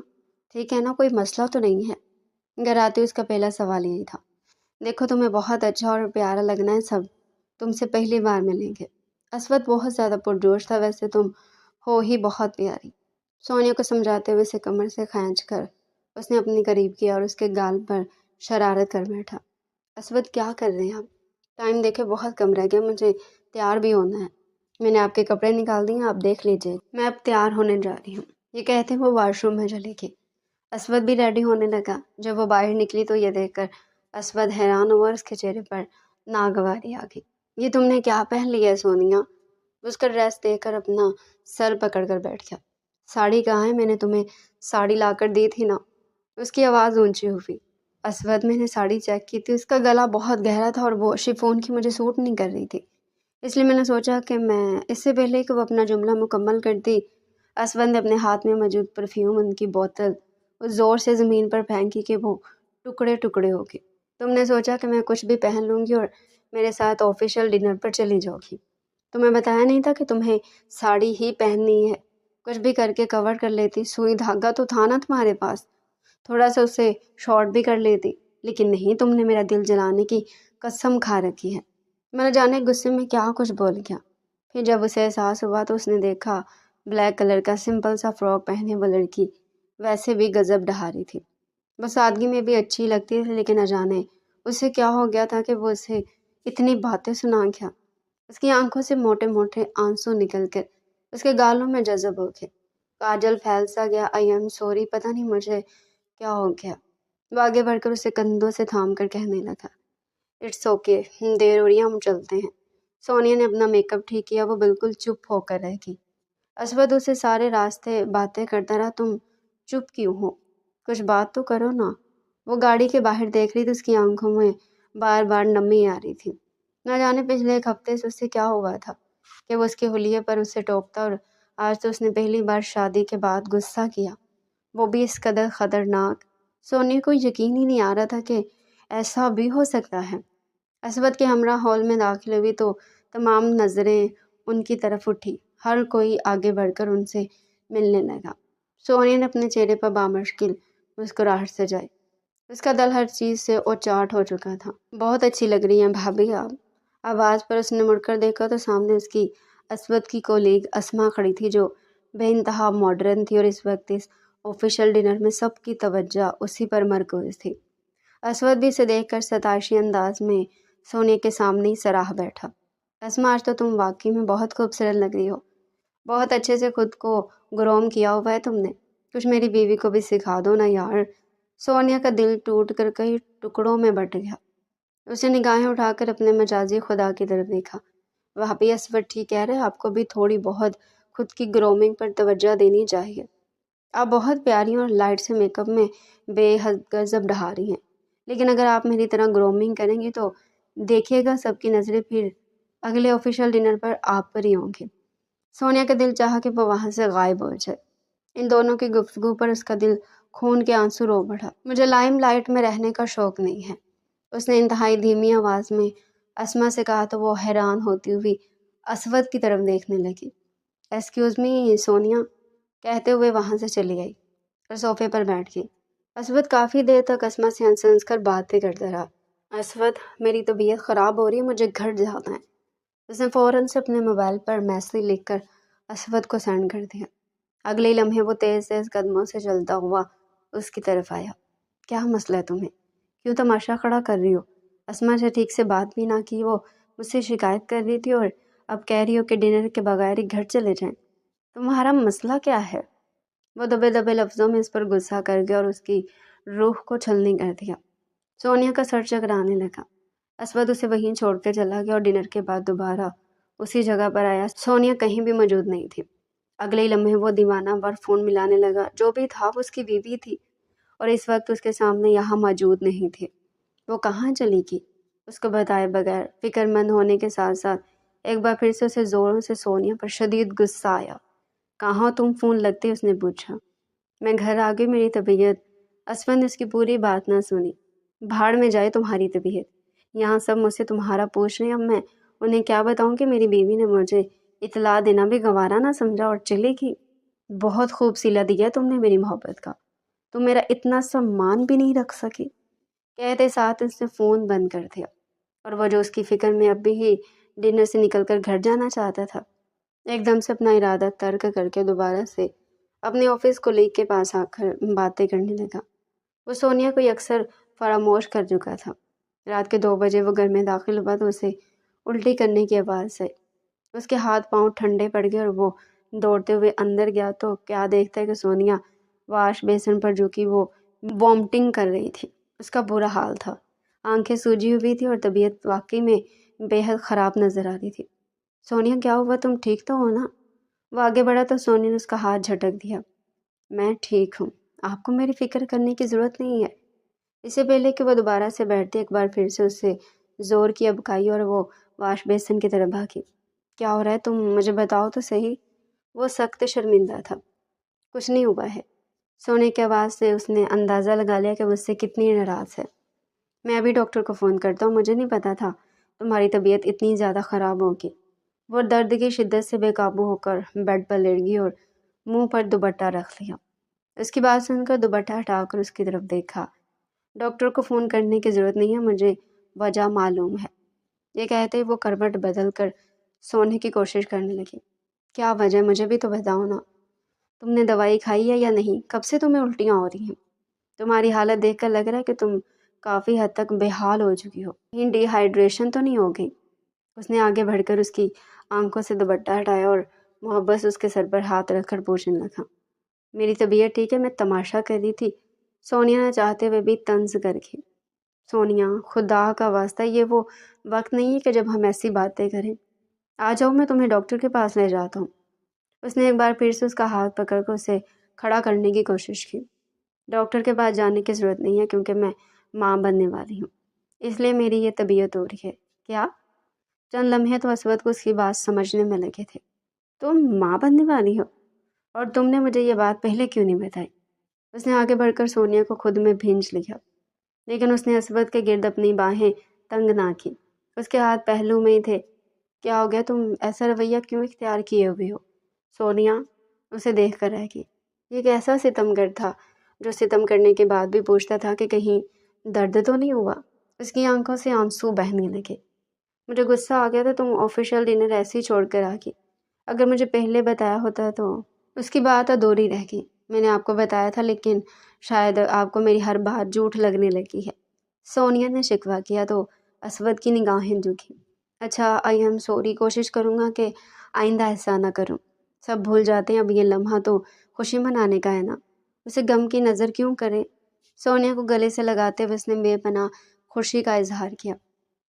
ٹھیک ہے نا، کوئی مسئلہ تو نہیں ہے؟ گھر آتے اس کا پہلا سوال یہی تھا۔ دیکھو تمہیں بہت اچھا اور پیارا لگنا ہے، سب تم سے پہلی بار ملیں گے۔ اسود بہت زیادہ پرجوش تھا، ویسے تم ہو ہی بہت پیاری، سونیا کو سمجھاتے ہوئے اسے کمر سے کھینچ کر اس نے اپنے قریب کیا اور اس کے گال پر شرارت کر بیٹھا۔ اسود کیا کر رہے ہیں آپ؟ ٹائم دیکھے بہت کم رہ گیا، مجھے تیار بھی ہونا ہے۔ میں نے آپ کے کپڑے نکال دیے ہیں، آپ دیکھ لیجیے، میں اب تیار ہونے جا رہی ہوں۔ یہ کہتے وہ واش روم میں چلی گئی۔ اسود بھی ریڈی ہونے لگا۔ جب وہ باہر نکلی تو یہ دیکھ کر اسود حیران ہوا اور اس کے چہرے پر ناگواری آ گئی۔ یہ تم نے کیا پہن لیا ہے سونیا؟ اس کا ڈریس دیکھ کر اپنا سر پکڑ کر بیٹھ گیا۔ ساڑی کہاں ہے؟ میں نے تمہیں ساڑی لا کر دی تھی نا۔ اس کی آواز اونچی ہوئی۔ اسود، میں نے ساڑی چیک کی تھی، اس کا گلا بہت گہرا تھا اور وہ شفون کی مجھے سوٹ نہیں کر رہی تھی، اس لیے میں نے سوچا کہ میں اس سے پہلے کہ وہ اپنا جملہ مکمل کرتی، اسود نے اپنے ہاتھ میں موجود پرفیوم ان کی بوتل اس زور سے زمین پر پھینکی کہ وہ ٹکڑے ٹکڑے ہو گئی۔ تم نے سوچا کہ میں کچھ بھی پہن لوں گی اور میرے ساتھ آفیشیل ڈنر پر چلی جاؤ گی۔ تمہیں بتایا نہیں تھا کہ تمہیں ساڑی ہی پہننی ہے؟ کچھ بھی کر کے کور کر لیتی، سوئی دھاگا تو تھا نا تمہارے پاس، تھوڑا سا اسے شارٹ بھی کر لیتی، لیکن نہیں، تم نے میرا دل جلانے کی قسم کھا رکھی ہے۔ میں نہ جانے غصے میں کیا کچھ بول گیا۔ پھر جب اسے احساس ہوا تو اس نے دیکھا بلیک کلر کا سمپل سا فراک پہنے وہ لڑکی ویسے بھی غضب ڈھا رہی تھی۔ وہ سادگی میں بھی اچھی لگتی تھی، لیکن نہ جانے اسے کیا ہو گیا تھا کہ وہ اسے اتنی باتیں سنا گیا۔ اس کی آنکھوں سے موٹے موٹے آنسو نکل کر اس کے گالوں میں جذب ہو گئے۔ کاجل پھیل سا گیا۔ آئی ایم سوری، پتہ نہیں مجھے کیا ہو گیا۔ وہ آگے بڑھ کر اسے کندھوں سے تھام کر کہنے لگا، اٹس اوکے، دیر ہو رہی ہے، ہم چلتے ہیں۔ سونیا نے اپنا میک اپ ٹھیک کیا، وہ بالکل چپ ہو کر رہ گئی۔ اسود اسے سارے راستے باتیں کرتا رہا، تم چپ کیوں ہو؟ کچھ بات تو کرو نا۔ وہ گاڑی کے باہر دیکھ رہی تھی، اس کی آنکھوں میں بار بار نمی آ رہی تھی۔ نہ جانے پچھلے ایک ہفتے سے اس سے کیا ہوا تھا کہ وہ اس کے حلیے پر اسے ٹوکتا، اور آج تو اس نے پہلی بار شادی کے بعد غصہ کیا، وہ بھی اس قدر خطرناک۔ سونیا کو یقین ہی نہیں آ رہا تھا کہ ایسا بھی ہو سکتا ہے۔ اسود کے ہمراہ ہال میں داخل ہوئی تو تمام نظریں ان کی طرف اٹھی، ہر کوئی آگے بڑھ کر ان سے ملنے لگا۔ سونیا نے اپنے چہرے پر بامشکل مسکراہٹ سجائی، اس کا دل ہر چیز سے اوچاٹ ہو چکا تھا۔ بہت اچھی لگ رہی ہیں بھابھی آپ۔ آواز پر اس نے مڑ کر دیکھا تو سامنے اس کی اسود کی کولیگ اسما کھڑی تھی، جو بے انتہا ماڈرن تھی اور اس وقت اس آفیشیل ڈنر میں سب کی توجہ اسی پر مرکوز تھی۔ اسود بھی اسے دیکھ کر ستائشی انداز میں سونیا کے سامنے ہی سراہ بیٹھا۔ اسما، آج تو تم واقعی میں بہت خوبصورت لگ رہی ہو، بہت اچھے سے خود کو گروم کیا ہوا ہے تم نے، کچھ میری بیوی کو بھی سکھا دو نا یار۔ سونیا کا دل ٹوٹ کر کئی ٹکڑوں میں بٹ گیا۔ اسے نگاہیں اٹھا کر اپنے مجازی خدا کی طرف دیکھا۔ وہاں اسود ٹھیک کہہ رہے، آپ کو بھی تھوڑی بہت خود کی گرومنگ پر توجہ دینی چاہیے۔ آپ بہت پیاری اور لائٹ سے میک اپ میں بے حد غضب ڈھا رہی ہیں، لیکن اگر آپ میری طرح گرومنگ کریں گی تو دیکھیے گا سب کی نظریں پھر اگلے آفیشیل ڈنر پر آپ پر ہی ہوں گی۔ سونیا کا دل چاہا کہ وہ وہاں سے غائب ہو جائے۔ ان دونوں کی گفتگو پر اس کا دل خون کے آنسو رو بڑھا۔ مجھے لائم لائٹ میں رہنے کا شوق نہیں ہے، اس نے انتہائی دھیمی آواز میں اسما سے کہا تو وہ حیران ہوتی ہوئی اسود کی طرف دیکھنے لگی۔ ایکسکیوز می سونیا، کہتے ہوئے وہاں سے چلی گئی اور صوفے پر بیٹھ گئی۔ اسود کافی دیر تک اسما سے ہنس ہنس کر باتیں کرتا رہا۔ اسود، میری طبیعت خراب ہو رہی ہے، مجھے گھر جانا ہے۔ اس نے فوراً سے اپنے موبائل پر میسیج لکھ کر اسود کو سینڈ کر دیا۔ اگلے ہی لمحے وہ تیز تیز قدموں سے چلتا ہوا اس کی طرف آیا۔ کیا مسئلہ ہے تمہیں؟ کیوں تماشا کھڑا کر رہی ہو؟ اسما سے ٹھیک سے بات بھی نہ کی، وہ مجھ سے شکایت کر رہی تھی اور اب کہہ رہی ہو کہ ڈنر کے بغیر ہی گھر چلے جائیں۔ تمہارا مسئلہ کیا ہے؟ وہ دبے دبے لفظوں میں اس پر غصہ کر گیا اور اس کی روح کو چھلنی کر دیا۔ سونیا کا سر چکرانے لگا۔ اسود اسے وہیں چھوڑ کر چلا گیا اور ڈنر کے بعد دوبارہ اسی جگہ پر آیا۔ سونیا کہیں بھی موجود نہیں تھی۔ اگلے ہی لمحے وہ دیوانہ ور فون ملانے لگا۔ جو بھی تھا وہ اس کی بیوی تھی اور اس وقت اس کے سامنے یہاں موجود نہیں تھی۔ وہ کہاں چلی گئی؟ اس کو بتائے بغیر فکر مند ہونے کے ساتھ ساتھ ایک بار پھر سے اسے زوروں سے سونیا پر شدید غصہ آیا۔ کہاں تم فون لگتے؟ اس نے پوچھا۔ میں گھر آ گئی، میری طبیعت۔ اسود نے اس کی پوری بات نہ سنی۔ بھاڑ میں جائے تمہاری طبیعت، یہاں سب مجھ سے تمہارا پوچھ رہے ہیں، اب میں انہیں کیا بتاؤں کہ میری بیوی نے مجھے اطلاع دینا بھی گوارا نہ سمجھا اور چلے گی۔ بہت خوب صلہ دیا تم نے میری محبت کا، تم میرا اتنا سامان بھی نہیں رکھ سکی۔ کہتے ساتھ اس نے فون بند کر دیا اور وہ جو اس کی فکر میں اب بھی ہی ڈنر سے نکل کر گھر جانا چاہتا تھا، ایک دم سے اپنا ارادہ ترک کر کے دوبارہ سے اپنے آفس کولیگ کے پاس آ کر باتیں کرنے لگا۔ وہ سونیا کو اکثر فراموش کر چکا تھا، رات کے 2 بجے وہ گھر میں داخل ہوا تو اسے الٹی کرنے کی آواز آئی۔ اس کے ہاتھ پاؤں ٹھنڈے پڑ گئے اور وہ دوڑتے ہوئے اندر گیا تو کیا دیکھتا ہے کہ سونیا واش بیسن پر جھکی وہ وامٹنگ کر رہی تھی۔ اس کا برا حال تھا، آنکھیں سوجی ہوئی تھی اور طبیعت واقعی میں بے حد خراب نظر آ رہی تھی۔ سونیا کیا ہوا، تم ٹھیک تو ہو نا؟ وہ آگے بڑھا تو سونیا نے اس کا ہاتھ جھٹک دیا۔ میں ٹھیک ہوں، آپ کو میری فکر کرنے کی ضرورت نہیں ہے۔ اس سے پہلے کہ وہ دوبارہ سے بیٹھتی ایک بار پھر سے اس سے زور کی ابکائی اور وہ واش بیسن کی طرف بھاگی۔ کیا ہو رہا ہے، تم مجھے بتاؤ تو صحیح۔ وہ سخت شرمندہ تھا۔ کچھ نہیں ہوا ہے، سونے کی آواز سے اس نے اندازہ لگا لیا کہ وہ اس سے کتنی ناراض ہے۔ میں ابھی ڈاکٹر کو فون کرتا ہوں، مجھے نہیں پتا تھا تمہاری طبیعت اتنی زیادہ خراب ہوگی۔ وہ درد کی شدت سے بے قابو ہو کر بیڈ پر لیٹ گئی اور منہ پر دوپٹہ رکھ لیا۔ اس کی بات سن کر دوپٹہ ہٹا کر اس کی طرف دیکھا۔ ڈاکٹر کو فون کرنے کی ضرورت نہیں ہے، مجھے وجہ معلوم ہے۔ یہ کہتے ہی وہ کروٹ بدل کر سونے کی کوشش کرنے لگی۔ کیا وجہ، مجھے بھی تو بتاؤ نا۔ تم نے دوائی کھائی ہے یا نہیں؟ کب سے تمہیں الٹیاں ہو رہی ہیں؟ تمہاری حالت دیکھ کر لگ رہا ہے کہ تم کافی حد تک بے حال ہو چکی ہو، کہیں ڈی ہائیڈریشن تو نہیں ہو گئی؟ اس نے آگے بڑھ کر اس کی آنکھوں سے دوپٹہ ہٹایا اور محبت سے اس کے سر پر ہاتھ رکھ کر پوچھنے لگا۔ میری طبیعت ٹھیک ہے، میں تماشا کر رہی تھی۔ سونیا نہ چاہتے ہوئے بھی طنز کر گئی۔ سونیا، خدا کا واسطہ، یہ وہ وقت نہیں ہے کہ جب ہم ایسی باتیں کریں۔ آ جاؤ، میں تمہیں ڈاکٹر کے پاس لے جاتا ہوں۔ اس نے ایک بار پھر سے اس کا ہاتھ پکڑ کر اسے کھڑا کرنے کی کوشش کی۔ ڈاکٹر کے پاس جانے کی ضرورت نہیں ہے کیونکہ میں ماں بننے والی ہوں، اس لیے میری یہ طبیعت ہو رہی ہے۔ کیا؟ چند لمحے تو اسود کو اس کی بات سمجھنے میں لگے تھے۔ تم ماں بننے والی ہو؟ اور تم نے مجھے یہ بات پہلے کیوں نہیں بتائی؟ اس نے آگے بڑھ کر سونیا کو خود میں بھینچ لیا، لیکن اس نے اسود کے گرد اپنی باہیں تنگ نہ کی۔ اس کے ہاتھ پہلو میں ہی تھے۔ کیا ہو گیا، تم ایسا رویہ کیوں اختیار کیے ہوئے ہو؟ سونیا اسے دیکھ کر رہ گئی۔ یہ ایک ایسا ستمگر تھا جو ستم کرنے کے بعد بھی پوچھتا تھا کہ کہیں درد تو نہیں ہوا۔ اس کی آنکھوں سے آنسو بہنے لگے۔ مجھے غصہ آ گیا تھا، تم آفیشیل ڈنر ایسے ہی چھوڑ کر آ گئی۔ اگر مجھے پہلے بتایا ہوتا تو… اس کی بات ادھوری رہ گئی۔ میں نے آپ کو بتایا تھا، لیکن شاید آپ کو میری ہر بات جھوٹ لگنے لگی ہے۔ سونیا نے شکوہ کیا تو اسود کی نگاہیں جھکی۔ اچھا، آئی ایم سوری، کوشش کروں گا کہ آئندہ ایسا نہ کروں۔ سب بھول جاتے ہیں، اب یہ لمحہ تو خوشی منانے کا ہے نا، اسے غم کی نظر کیوں کرے؟ سونیا کو گلے سے لگاتے ہوئے اس نے بے پناہ خوشی کا اظہار کیا۔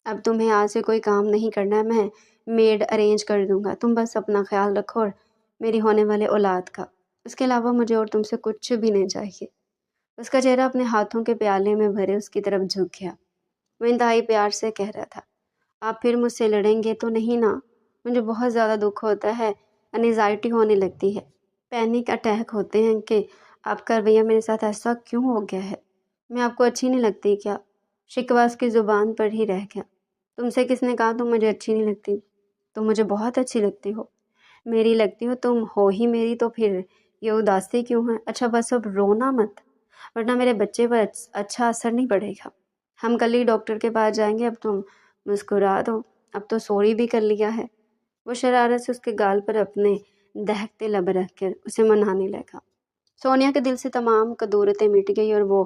اب تمہیں آج سے کوئی کام نہیں کرنا ہے، میں میڈ ارینج کر دوں گا، تم بس اپنا خیال رکھو اور میری ہونے والے اولاد کا۔ اس کے علاوہ مجھے اور تم سے کچھ بھی نہیں چاہیے۔ اس کا چہرہ اپنے ہاتھوں کے پیالے میں بھرے اس کی طرف جھک گیا۔ وہ انتہائی پیار سے کہہ رہا تھا، آپ پھر مجھ سے لڑیں گے تو نہیں نا؟ مجھے بہت زیادہ دکھ ہوتا ہے، انیزائٹی ہونے لگتی ہے، پینک اٹیک ہوتے ہیں کہ آپ کا رویہ میرے ساتھ ایسا کیوں ہو گیا ہے؟ میں آپ کو اچھی نہیں لگتی کیا؟ شکوہ اس کی زبان پر ہی رہ گیا۔ تم سے کس نے کہا تم مجھے اچھی نہیں لگتی؟ تم مجھے بہت اچھی لگتی ہو، میری لگتی ہو، تم ہو ہی میری، تو پھر یہ اداسی کیوں ہے؟ اچھا بس اب رونا مت، ورنہ میرے بچے پر اچھا اثر نہیں پڑے گا۔ ہم کل ہی ڈاکٹر کے پاس جائیں گے، اب تم مسکرا دو، اب تو سوری بھی کر لیا ہے۔ وہ شرارت سے اس کے گال پر اپنے دہکتے لب رکھ کر اسے منانے لگا۔ سونیا کے دل سے تمام کدورتیں مٹ گئی اور وہ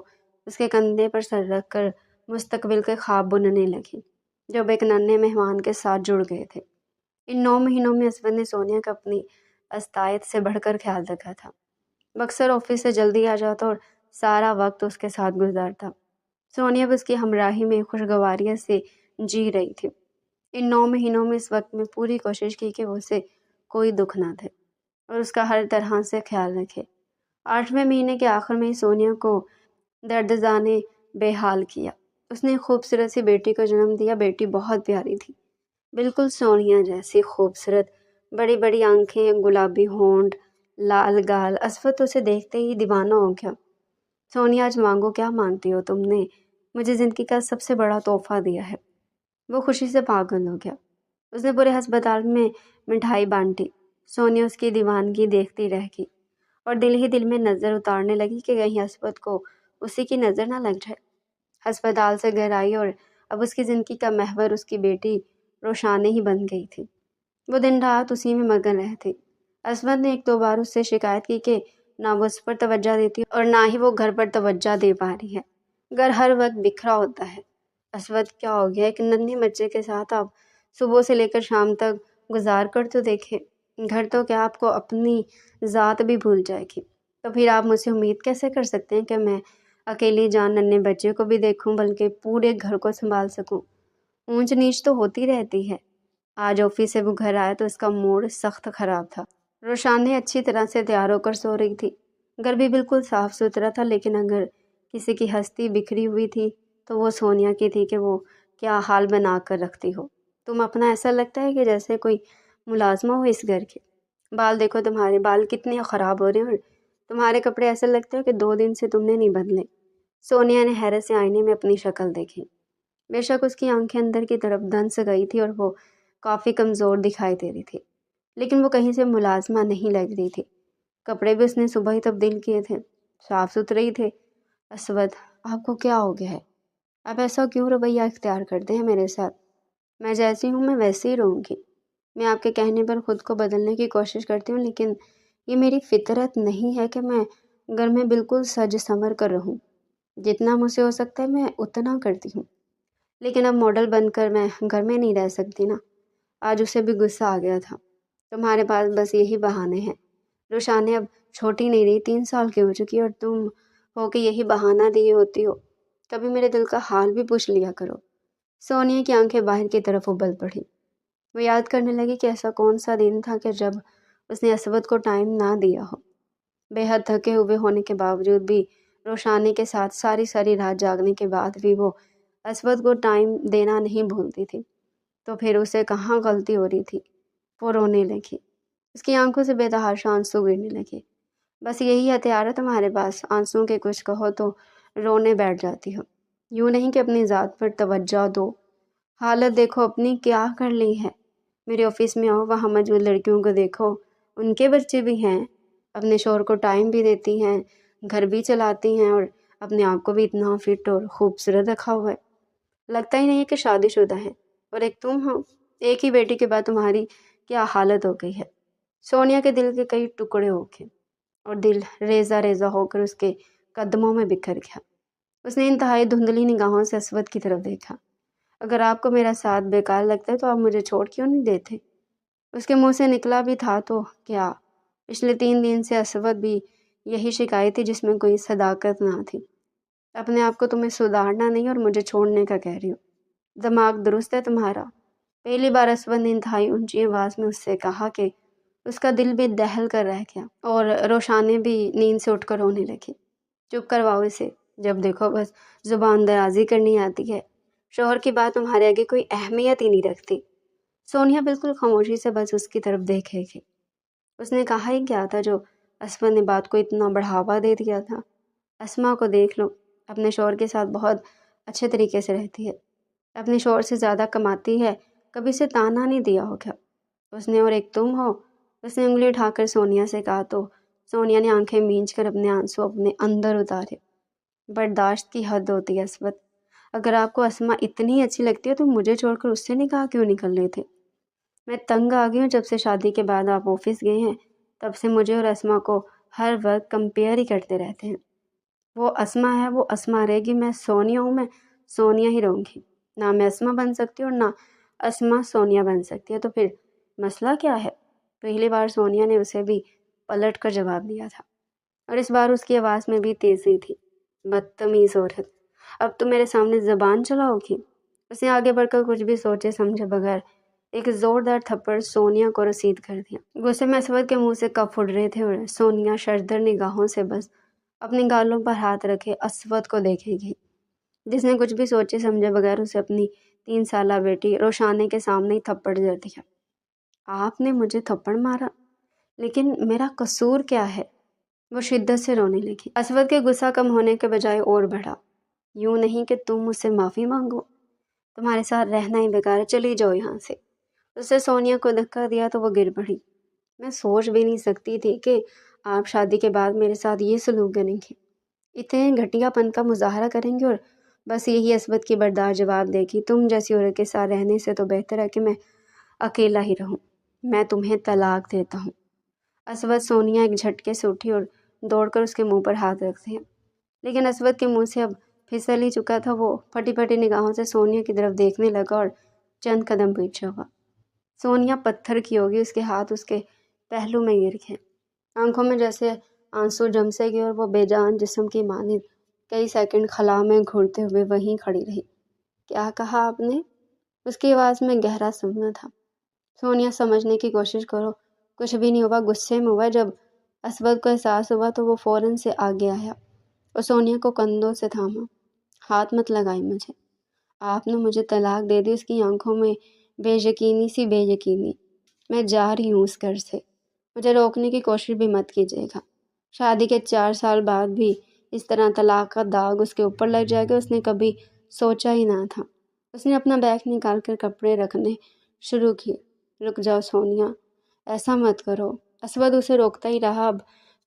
اس کے کندھے پر سر رکھ کر مستقبل کے خواب بننے لگی جو ایک ننھے مہمان کے ساتھ جڑ گئے تھے۔ ان 9 مہینوں میں اسود نے سونیا کا اپنی استائیت سے بڑھ کر خیال رکھا تھا۔ وہ اکثر آفس سے جلدی آ جاتا اور سارا وقت اس کے ساتھ گزارتا۔ سونیا بھی اس کی ہمراہی میں خوشگواریت سے جی رہی تھی۔ ان 9 مہینوں میں اس وقت میں پوری کوشش کی کہ وہ اسے کوئی دکھ نہ دے اور اس کا ہر طرح سے خیال رکھے۔ 8ویں مہینے کے آخر میں ہی سونیا کو دردزا نے بے حال کیا۔ اس نے ایک خوبصورت سی بیٹی کو جنم دیا۔ بیٹی بہت پیاری تھی، بالکل سونیا جیسی خوبصورت، بڑی بڑی آنکھیں، گلابی ہونٹ، لال گال۔ اسود اسے دیکھتے ہی دیوانہ ہو گیا۔ سونیا، آج مانگو، کیا مانگتی ہو؟ تم نے مجھے زندگی کا سب سے بڑا تحفہ دیا ہے۔ وہ خوشی سے پاگل ہو گیا۔ اس نے پورے ہسپتال میں مٹھائی بانٹی۔ سونیا اس کی دیوانگی دیکھتی رہ گئی اور دل ہی دل میں نظر اتارنے لگی کہ کہیں اسود کو اسی کی نظر نہ لگ جائے۔ ہسپتال سے گھر آئی اور اب اس کی زندگی کا محور اس کی بیٹی روشانے ہی بن گئی تھی۔ وہ دن رات اسی میں مگن رہتی۔ اسود نے 1-2 بار اس سے شکایت کی کہ نہ وہ اس پر توجہ دیتی اور نہ ہی وہ گھر پر توجہ دے پا رہی ہے۔ گھر ہر وقت بکھرا ہوتا ہے۔ اسود کیا ہو گیا؟ ایک ننھے بچے کے ساتھ آپ صبح سے لے کر شام تک گزار کر تو دیکھے، گھر تو کیا آپ کو اپنی ذات بھی بھول جائے گی۔ تو پھر آپ مجھ سے امید کیسے کر سکتے ہیں کہ میں اکیلی جان ننھے بچے کو بھی دیکھوں بلکہ پورے گھر کو سنبھال سکوں؟ اونچ نیچ تو ہوتی رہتی ہے۔ آج آفس سے وہ گھر آیا تو اس کا موڈ سخت خراب تھا۔ روشانی اچھی طرح سے تیار ہو کر سو رہی تھی۔ گھر بھی بالکل صاف ستھرا تھا، لیکن اگر کسی کی ہستی بکھری ہوئی تھی تو وہ سونیا کی تھی کہ وہ کیا حال بنا کر رکھتی ہو۔ تم اپنا ایسا لگتا ہے کہ جیسے کوئی ملازمہ ہو اس گھر کے۔ بال دیکھو، تمہارے بال کتنے خراب ہو رہے ہیں، اور تمہارے کپڑے ایسے لگتے ہیں کہ 2 دن سے تم نے نہیں بدلے۔ سونیا نے حیرت سے آئینے میں اپنی شکل دیکھی۔ بے شک اس کی آنکھیں اندر کی طرف دھنس گئی تھی اور وہ کافی کمزور دکھائی دے رہی تھی، لیکن وہ کہیں سے ملازمہ نہیں لگ رہی تھی۔ کپڑے بھی اس نے صبح ہی تبدیل کیے تھے، صاف ستھرے ہی تھے۔ اسود، آپ کو کیا ہو گیا ہے؟ آپ ایسا کیوں رویہ اختیار کرتے ہیں میرے ساتھ؟ میں جیسی ہوں میں ویسے ہی رہوں گی۔ میں آپ کے کہنے پر خود کو بدلنے کی کوشش کرتی ہوں، لیکن یہ میری فطرت نہیں ہے کہ میں گھر میں بالکل سج سنور کر رہوں۔ جتنا مجھ سے ہو سکتا ہے میں اتنا کرتی ہوں، لیکن اب ماڈل بن کر میں گھر میں نہیں رہ سکتی نا۔ آج اسے بھی غصہ آ گیا تھا۔ تمہارے پاس بس یہی بہانے ہیں۔ روشانی اب چھوٹی نہیں رہی، 3 سال کی ہو چکی، اور تم ہو کہ یہی بہانہ دیے ہوتی ہو۔ کبھی میرے دل کا حال بھی پوچھ لیا کرو۔ سونیا کی آنکھیں باہر کی طرف ابل پڑی۔ وہ یاد کرنے لگی کہ ایسا کون سا دن تھا کہ جب اس نے اسود کو ٹائم نہ دیا ہو۔ بے حد تھکے ہوئے ہونے کے باوجود بھی، روشانی کے ساتھ ساری رات جاگنے کے بعد بھی وہ اسود کو ٹائم دینا نہیں بھولتی تھی۔ تو پھر اسے کہاں غلطی ہو رہی تھی؟ وہ رونے لگی۔ اس کی آنکھوں سے بے تحاشا آنسو گرنے لگے۔ بس یہی ہتھیار ہے تمہارے پاس، آنسوں کے کچھ کہو تو رونے بیٹھ جاتی ہو۔ یوں نہیں کہ اپنی ذات پر توجہ دو۔ حالت دیکھو اپنی کیا کر لی ہے۔ میرے آفس میں آؤ، وہاں موجود لڑکیوں کو دیکھو، ان کے بچے بھی ہیں، اپنے شوہر کو ٹائم بھی دیتی ہیں، گھر بھی چلاتی ہیں، اور اپنے آپ کو بھی اتنا فٹ اور خوبصورت رکھا ہوا ہے۔ لگتا ہی نہیں ہے کہ شادی شدہ ہے۔ اور ایک تم ہو، ایک ہی بیٹی کے بعد تمہاری کیا حالت ہو گئی ہے۔ سونیا کے دل کے کئی ٹکڑے ہو گئے اور دل ریزہ ریزہ ہو کر اس کے قدموں میں بکھر گیا۔ اس نے انتہائی دھندلی نگاہوں سے اسود کی طرف دیکھا۔ اگر آپ کو میرا ساتھ بیکار لگتا ہے تو آپ مجھے چھوڑ کیوں نہیں دیتے؟ اس کے منہ سے نکلا بھی تھا تو کیا، پچھلے 3 دن سے اسود بھی یہی شکایت تھی جس میں کوئی صداقت نہ تھی۔ اپنے آپ کو تمہیں سدھارنا نہیں اور مجھے چھوڑنے کا کہہ رہی ہو۔ دماغ درست ہے تمہارا؟ پہلی بار اسود نے انتہائی اونچی آواز میں اس سے کہا کہ اس کا دل بھی دہل کر رہ گیا، اور روشانی بھی نیند سے اٹھ کر رونے لگی۔ چپ کرواؤ اسے، جب دیکھو بس زبان درازی کرنی آتی ہے۔ شوہر کی بات تمہارے آگے کوئی اہمیت ہی نہیں رکھتی۔ سونیا بالکل خاموشی سے بس اس کی طرف دیکھے گی۔ اس نے کہا ہی کیا تھا جو اسود نے بات کو اتنا بڑھاوا دے دیا تھا؟ اسما کو دیکھ لو، اپنے شوہر کے ساتھ بہت اچھے طریقے سے رہتی ہے، اپنے شوہر سے زیادہ کماتی ہے، کبھی سے تانا نہیں دیا ہوگا اس نے۔ اور ایک تم ہو، اس نے انگلی اٹھا کر سونیا سے کہا تو سونیا نے آنکھیں مینچ کر اپنے آنسو اپنے اندر اتارے۔ برداشت کی حد ہوتی ہے اسود۔ اگر آپ کو اسما اتنی اچھی لگتی ہے تو مجھے چھوڑ کر اس سے نکاح کیوں نکل رہے تھے؟ میں تنگ آ گئی ہوں، جب سے شادی کے بعد آپ آفس گئے ہیں تب سے مجھے اور اسما کو ہر وقت کمپیئر ہی کرتے رہتے ہیں۔ وہ اسما ہے، وہ اسما رہے گی، میں سونیا ہوں، میں سونیا ہی رہوں گی۔ نہ میں اسما بن سکتی اور نہ اسما سونیا بن سکتی ہے۔ تو پھر مسئلہ کیا ہے؟ پہلی بار سونیا نے اسے بھی پلٹ کر جواب دیا تھا، اور اس بار اس کی آواز میں بھی تیزی تھی۔ بدتمیز عورت، اب تم میرے سامنے زبان چلاؤ گی؟ اس نے آگے بڑھ کر کچھ بھی سوچے سمجھے بغیر ایک زوردار تھپڑ سونیا کو رسید کر دیا۔ غصے میں اسود کے منہ سے کپ اڑ رہے تھے اور سونیا شردر نگاہوں سے بس اپنے گالوں پر ہاتھ رکھے اسود کو دیکھے گی، جس نے کچھ بھی سوچے سمجھے بغیر اسے اپنی 3 سالہ بیٹی روشانی کے سامنے ہی تھپڑ جڑ دیا۔ آپ نے مجھے تھپڑ مارا، لیکن میرا قصور کیا ہے؟ وہ شدت سے رونے لگی۔ اسود کے غصہ کم ہونے کے بجائے اور بڑھا۔ یوں نہیں کہ تم مجھ سے معافی مانگو، تمہارے ساتھ رہنا ہی بیکار ہے، چلی جاؤ یہاں سے۔ اس نے سونیا کو دھکا دیا تو وہ گر پڑی۔ میں سوچ بھی نہیں سکتی تھی کہ آپ شادی کے بعد میرے ساتھ یہ سلوک کریں گے، اتنے گھٹیا پن کا مظاہرہ کریں گے۔ اور بس یہی اسود کی برداشت جواب دے گی، تم جیسی عورت کے ساتھ رہنے سے تو بہتر ہے کہ میں اکیلا ہی رہوں، میں تمہیں طلاق دیتا ہوں۔ اسود سونیا ایک جھٹکے سے اٹھی اور دوڑ کر اس کے منہ پر ہاتھ رکھ دیا، لیکن اسود کے منہ سے اب پھسل ہی چکا تھا وہ پھٹی پھٹی نگاہوں سے سونیا کی طرف دیکھنے لگا اور چند قدم پیچھے ہوا۔ سونیا پتھر کی ہوگی، اس کے ہاتھ اس کے پہلو میں گر گئے، آنکھوں میں جیسے آنسو جم سے گئے اور وہ بے جان جسم کی مانند کئی سیکنڈ خلا میں گھڑتے ہوئے وہیں کھڑی رہی۔ کیا کہا آپ نے؟ اس کی آواز میں گہرا سننا تھا۔ سونیا سمجھنے کی کوشش کرو، کچھ بھی نہیں ہوا، غصے میں ہوا۔ جب اسود کو احساس ہوا تو وہ فوراً سے آگے آیا اور سونیا کو کندھوں سے تھاما۔ ہاتھ مت لگائی مجھے، آپ نے مجھے طلاق دے دی۔ اس کی آنکھوں میں بے یقینی۔ میں جا رہی ہوں اس گھر سے، مجھے روکنے کی کوشش بھی مت کیجیے گا۔ شادی کے 4 سال بعد بھی اس طرح طلاق کا داغ اس کے اوپر لگ جائے گا، اس نے کبھی سوچا ہی نہ تھا۔ اس نے اپنا بیگ نکال کر کپڑے رکھنے شروع کیے۔ رک جاؤ سونیا، ایسا مت کرو۔ اسود اسے روکتا ہی رہا، اب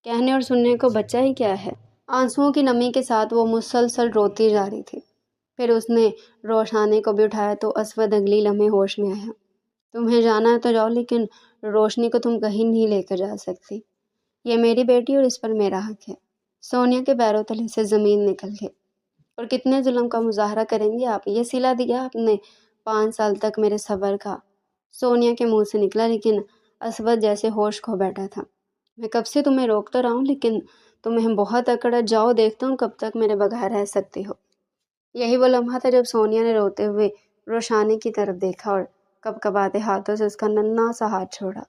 کہنے اور سننے کو بچا ہی کیا ہے۔ آنسوؤں کی نمی کے ساتھ وہ مسلسل روتی جا رہی تھی۔ پھر اس نے روشانی کو بھی اٹھایا تو اسود اگلی لمحے ہوش میں آیا۔ تمہیں جانا ہے تو جاؤ، لیکن روشنی کو تم کہیں نہیں لے کر جا سکتی۔ یہ میری بیٹی اور اس پر میرا حق ہے۔ سونیا کے پیروں تلے سے زمین نکل گئی۔ اور کتنے ظلم کا مظاہرہ کریں گے آپ؟ یہ صلہ دیا آپ نے 5 سال تک میرے صبر کا، سونیا کے منہ سے نکلا، لیکن اسود جیسے ہوش کھو بیٹھا تھا۔ میں کب سے تمہیں روکتا رہا ہوں، لیکن تمہیں بہت اکڑ ہے۔ جاؤ، دیکھتا ہوں کب تک میرے بغیر رہ سکتے ہو۔ یہی وہ لمحہ تھا جب سونیا نے روتے ہوئے روشانی کی طرف دیکھا اور کپکپاتے ہاتھوں سے اس کا ننھا سا ہاتھ چھوڑا۔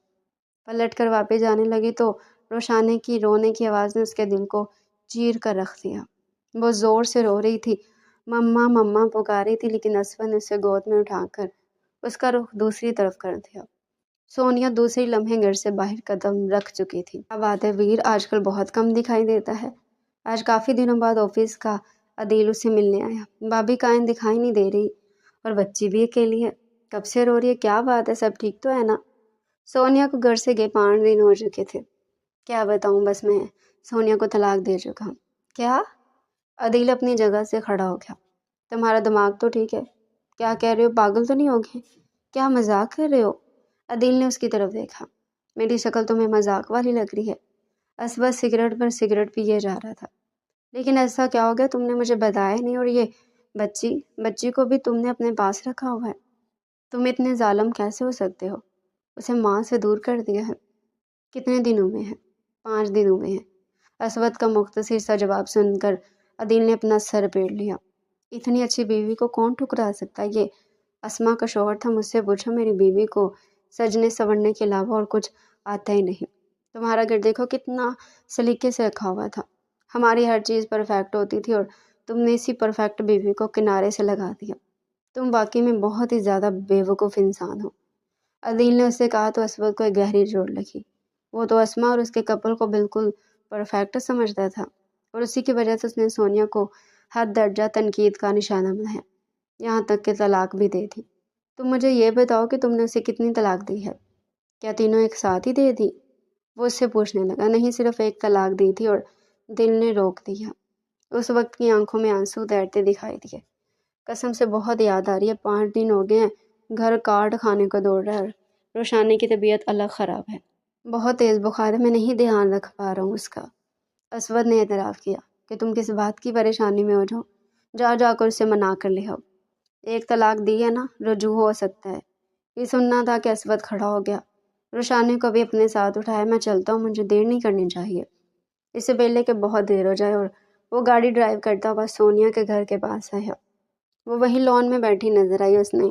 پلٹ کر واپس جانے لگی تو روشانی کی رونے کی آواز نے اس کے دل کو چیر کر رکھ دیا۔ وہ زور سے رو رہی تھی، مما مما پکاری تھی، لیکن اسود نے اسے گود میں اٹھا کر اس کا رخ دوسری طرف کر دیا۔ سونیا دوسری لمحے گھر سے باہر قدم رکھ چکی تھی۔ کیا بات ہے ویر، آج کل بہت کم دکھائی دیتا ہے۔ آج کافی دنوں بعد آفس کا عدیل اسے ملنے آیا۔ بھابھی کائیں دکھائی نہیں دے رہی اور بچی بھی اکیلی ہے، کب سے رو رہی ہے؟ کیا بات ہے، سب ٹھیک تو ہے نا؟ سونیا کو گھر سے گئے 5 دن ہو چکے تھے۔ کیا بتاؤں، بس میں سونیا کو طلاق دے چکا ہوں۔ کیا؟ عدیل اپنی جگہ سے کھڑا ہو گیا۔ تمہارا دماغ تو ٹھیک ہے؟ کیا کہہ رہے ہو، پاگل تو نہیں ہوگے؟ کیا مذاق کر رہے ہو؟ عدیل نے اس کی طرف دیکھا۔ میری شکل تمہیں مذاق والی لگ رہی ہے؟ اسود سگریٹ پر سگریٹ پیے جا رہا تھا۔ لیکن ایسا کیا ہو گیا، تم نے مجھے بتایا نہیں، اور یہ بچی کو بھی تم نے اپنے پاس رکھا ہوا ہے۔ تم اتنے ظالم کیسے ہو سکتے ہو؟ اسے ماں سے دور کر دیا ہے۔ کتنے دنوں میں ہے؟ 5 دنوں میں ہے۔ اسود کا مختصر سا جواب سن کر عدیل نے اپنا سر پیڑ لیا۔ اتنی اچھی بیوی کو کون ٹھکرا سکتا ہے؟ یہ اسما کا شوہر تھا، مجھ سے پوچھو، میری بیوی کو سجنے سنورنے کے علاوہ اور کچھ آتا ہی نہیں۔ تمہارا گھر دیکھو کتنا سلیقے سے رکھا ہوا تھا، ہماری ہر چیز پرفیکٹ ہوتی تھی، اور تم نے اسی پرفیکٹ بیوی کو کنارے سے لگا دیا۔ تم واقعی میں بہت ہی زیادہ بے وقوف انسان ہو۔ عدیل نے اسے کہا تو اسود کو ایک گہری چوٹ لگی۔ وہ تو اسما اور اس کے کپل کو بالکل پرفیکٹ سمجھتا تھا، اور اسی کی وجہ سے اس نے سونیا کو حد درجہ تنقید کا نشانہ بنایا، یہاں تک کہ طلاق بھی دے دی۔ تم مجھے یہ بتاؤ کہ تم نے اسے کتنی طلاق دی ہے؟ کیا تینوں ایک ساتھ ہی دے دی؟ وہ اس سے پوچھنے لگا۔ نہیں، صرف ایک طلاق دی تھی، اور دل نے روک دیا۔ اس وقت کی آنکھوں میں آنسو تیرتے دکھائی دیے۔ قسم سے بہت یاد آ رہی ہے، 5 دن ہو گئے ہیں، گھر کاٹ کھانے کو دوڑ رہا ہے، اور روشانی کی طبیعت الگ خراب ہے، بہت تیز بخار ہے، میں نہیں دھیان رکھ پا رہا ہوں اس کا۔ اسود نے اعتراف کیا کہ تم کس بات کی پریشانی میں ہو، جا کر اسے منا کر لے آؤ۔ ایک طلاق دی ہے نا، رجوع ہو سکتا ہے۔ یہ سننا تھا کہ اسود کھڑا ہو گیا، روشانی کو بھی اپنے ساتھ اٹھایا۔ میں چلتا ہوں، مجھے دیر نہیں کرنی چاہیے، اس سے پہلے کہ بہت دیر ہو جائے۔ اور وہ گاڑی ڈرائیو کرتا ہوا سونیا کے گھر کے پاس آیا۔ وہ وہیں لان میں بیٹھی نظر آئی۔ اس نے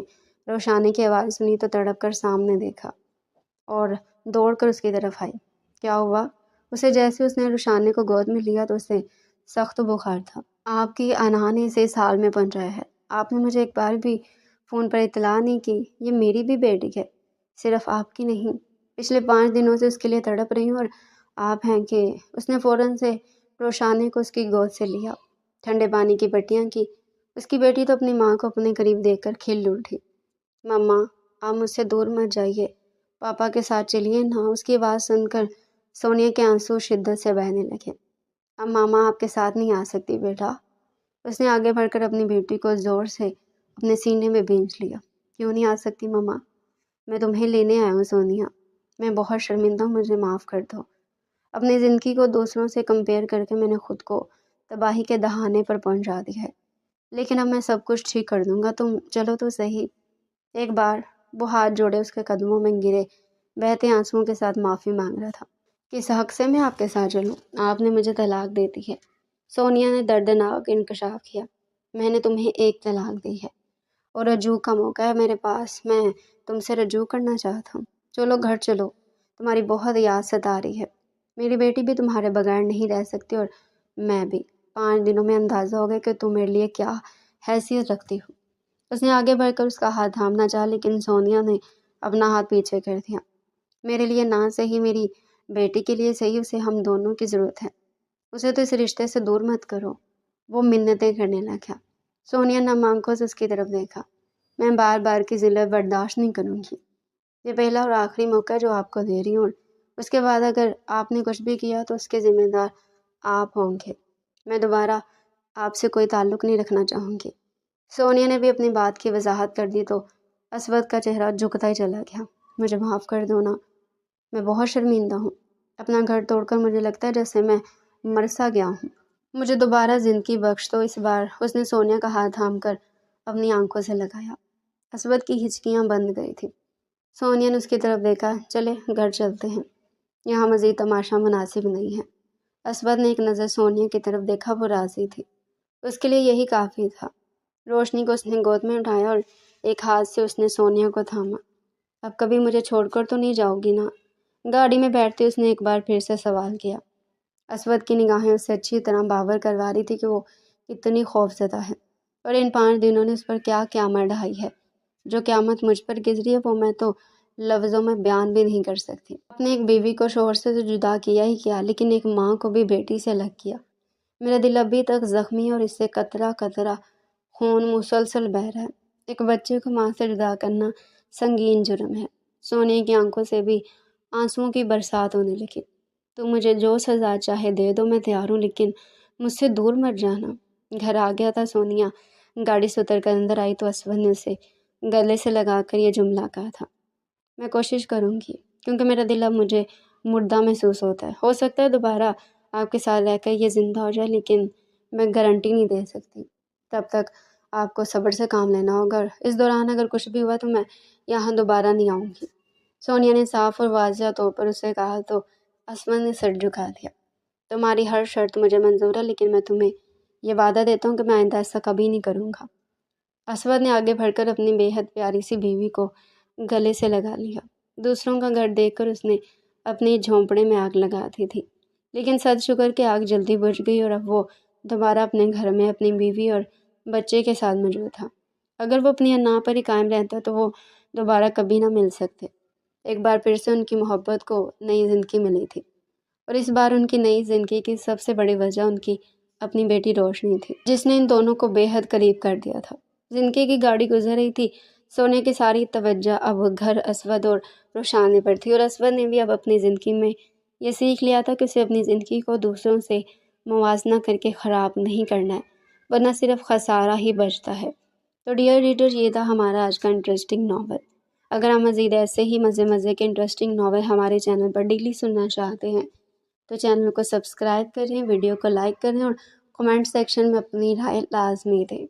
روشانی کی آواز سنی تو تڑپ کر سامنے دیکھا اور دوڑ کر اس کی طرف آئی۔ کیا ہوا؟ اسے جیسے اس نے روشانی کو گود میں لیا تو اسے سخت بخار تھا۔ آپ کی انا نے اسے اس حال میں پہنچایا ہے، آپ نے مجھے ایک بار بھی فون پر اطلاع نہیں کی۔ یہ میری بھی بیٹی ہے، صرف آپ کی نہیں۔ پچھلے 5 دنوں سے اس کے لیے تڑپ رہی ہوں، اور آپ ہیں کہ… اس نے فوراً سے روشانی کو اس کی گود سے لیا، ٹھنڈے پانی کی پٹیاں کی۔ اس کی بیٹی تو اپنی ماں کو اپنے قریب دیکھ کر کھل اٹھی۔ مما، آپ مجھ سے دور مت جائیے، پاپا کے ساتھ چلیے نا۔ اس کی آواز سن کر سونیا کے آنسو شدت سے بہنے لگے۔ اب ماما آپ کے ساتھ نہیں آ سکتی بیٹا۔ اس نے آگے بڑھ کر اپنی بیٹی کو زور سے اپنے سینے میں بھینچ لیا۔ کیوں نہیں آ سکتی مما؟ میں تمہیں لینے آیا ہوں سونیا، میں بہت شرمندہ ہوں، مجھے معاف کر دو۔ اپنی زندگی کو دوسروں سے کمپیئر کر کے میں نے خود کو تباہی کے دہانے پر پہنچا دیا ہے۔ لیکن اب میں سب کچھ ٹھیک کر دوں گا، تم چلو تو صحیح۔ ایک بار وہ ہاتھ جوڑے اس کے قدموں میں گرے، بہتے آنسوؤں کے ساتھ معافی مانگ رہا تھا۔ کس حق سے میں آپ کے ساتھ چلوں؟ آپ نے مجھے طلاق دے دی ہے۔ سونیا نے دردناک انکشاف کیا۔ میں نے تمہیں ایک طلاق دی ہے اور رجوع کا موقع ہے میرے پاس، میں تم سے رجوع کرنا چاہتا ہوں۔ چلو گھر چلو، تمہاری بہت یاد ستا رہی ہے۔ میری بیٹی بھی تمہارے بغیر نہیں رہ سکتی اور میں بھی۔ 5 دنوں میں اندازہ ہو گیا کہ تم میرے لیے کیا حیثیت رکھتی ہو۔ اس نے آگے بڑھ کر اس کا ہاتھ تھامنا چاہا، لیکن سونیا نے اپنا ہاتھ پیچھے کر دیا۔ میرے لیے نہ صحیح، میری بیٹی کے لیے صحیح، اسے ہم دونوں کی ضرورت ہے۔ اسے تو اس رشتے سے دور مت کرو۔ وہ منتیں کرنے لگا۔ سونیا نم آنکھوں سے اس کی طرف دیکھا۔ میں بار بار کی ذلت برداشت نہیں کروں گی۔ یہ پہلا اور آخری موقع جو آپ کو دے رہی ہوں، اس کے بعد اگر آپ نے کچھ بھی کیا تو اس کے ذمہ دار آپ ہوں گے۔ میں دوبارہ آپ سے کوئی تعلق نہیں رکھنا چاہوں گی۔ سونیا نے بھی اپنی بات کی وضاحت کر دی تو اسود کا چہرہ جھکتا ہی چلا گیا۔ مجھے معاف کر دو نا، میں بہت شرمندہ ہوں۔ اپنا گھر توڑ کر مجھے لگتا ہے جیسے میں مر سا گیا ہوں۔ مجھے دوبارہ زندگی بخش دو۔ اس بار اس نے سونیا کا ہاتھ تھام کر اپنی آنکھوں سے لگایا۔ اسود کی ہچکیاں بند گئی تھیں۔ سونیا نے اس کی طرف دیکھا۔ چلے گھر چلتے ہیں، یہاں مزید تماشا مناسب نہیں ہے۔ اسود نے ایک نظر سونیا کی طرف دیکھا، وہ راضی تھی۔ اس کے لیے یہی کافی تھا۔ روشنی کو اس نے گود میں اٹھایا اور ایک ہاتھ سے اس نے سونیا کو تھاما۔ اب کبھی مجھے چھوڑ کر تو نہیں جاؤ گی نا؟ گاڑی میں بیٹھتے اس نے ایک بار پھر سے سوال کیا۔ اسود کی نگاہیں اس سے اچھی طرح باور کروا رہی تھی کہ وہ کتنی خوفزدہ ہے، اور ان 5 دنوں نے اس پر کیا قیامت ڈھائی ہے۔ جو قیامت مجھ پر گزری ہے وہ میں تو لفظوں میں بیان بھی نہیں کر سکتی۔ اپنے ایک بیوی کو شوہر سے تو جدا کیا ہی کیا، لیکن ایک ماں کو بھی بیٹی سے الگ کیا۔ میرا دل ابھی تک زخمی ہے اور اس سے قطرہ قطرہ خون مسلسل بہہ رہا ہے۔ ایک بچے کو ماں سے جدا کرنا سنگین جرم ہے۔ سونے کی آنکھوں سے بھی آنسوؤں کی برسات ہونے لگی۔ تو مجھے جو سزا چاہے دے دو، میں تیار ہوں، لیکن مجھ سے دور مت جانا۔ گھر آ گیا تھا سونیا گاڑی سے اتر کر اندر آئی تو اسود نے اسے گلے سے لگا کر یہ جملہ کہا تھا۔ میں کوشش کروں گی، کیونکہ میرا دل اب مجھے مردہ محسوس ہوتا ہے۔ ہو سکتا ہے دوبارہ آپ کے ساتھ رہ کر یہ زندہ ہو جائے، لیکن میں گارنٹی نہیں دے سکتی۔ تب تک آپ کو صبر سے کام لینا ہوگا، اور اس دوران اگر کچھ بھی ہوا تو میں یہاں دوبارہ نہیں آؤں گی۔ سونیا نے صاف اور واضح طور پر اسے کہا تو اسود نے سر جھکا دیا۔ تمہاری ہر شرط مجھے منظور ہے، لیکن میں تمہیں یہ وعدہ دیتا ہوں کہ میں آئندہ ایسا کبھی نہیں کروں گا۔ اسود نے آگے بڑھ کر اپنی بے حد پیاری سی بیوی کو گلے سے لگا لیا۔ دوسروں کا گھر دیکھ کر اس نے اپنی جھونپڑے میں آگ لگا دی تھی، لیکن سد شکر کہ آگ جلدی بجھ گئی اور اب وہ دوبارہ اپنے گھر میں اپنی بیوی اور بچے کے ساتھ موجود تھا۔ اگر وہ اپنی انا پر ہی قائم رہتا تو وہ دوبارہ کبھی نہ مل سکتے۔ ایک بار پھر سے ان کی محبت کو نئی زندگی ملی تھی، اور اس بار ان کی نئی زندگی کی سب سے بڑی وجہ ان کی اپنی بیٹی روشنی تھی، جس نے ان دونوں کو بے حد قریب کر دیا تھا۔ زندگی کی گاڑی گزر رہی تھی۔ سونے کی ساری توجہ اب گھر، اسود اور روشانی پر تھی، اور اسود نے بھی اب اپنی زندگی میں یہ سیکھ لیا تھا کہ اسے اپنی زندگی کو دوسروں سے موازنہ کر کے خراب نہیں کرنا ہے، ورنہ صرف خسارہ ہی بچتا ہے۔ تو ڈیئر ریڈر، یہ تھا ہمارا آج کا انٹرسٹنگ ناول۔ اگر آپ مزید ایسے ہی مزے کے انٹرسٹنگ ناول ہمارے چینل پر ڈیلی سننا چاہتے ہیں تو چینل کو سبسکرائب کریں، ویڈیو کو لائک کریں اور کمنٹ سیکشن میں اپنی رائے لازمی دیں۔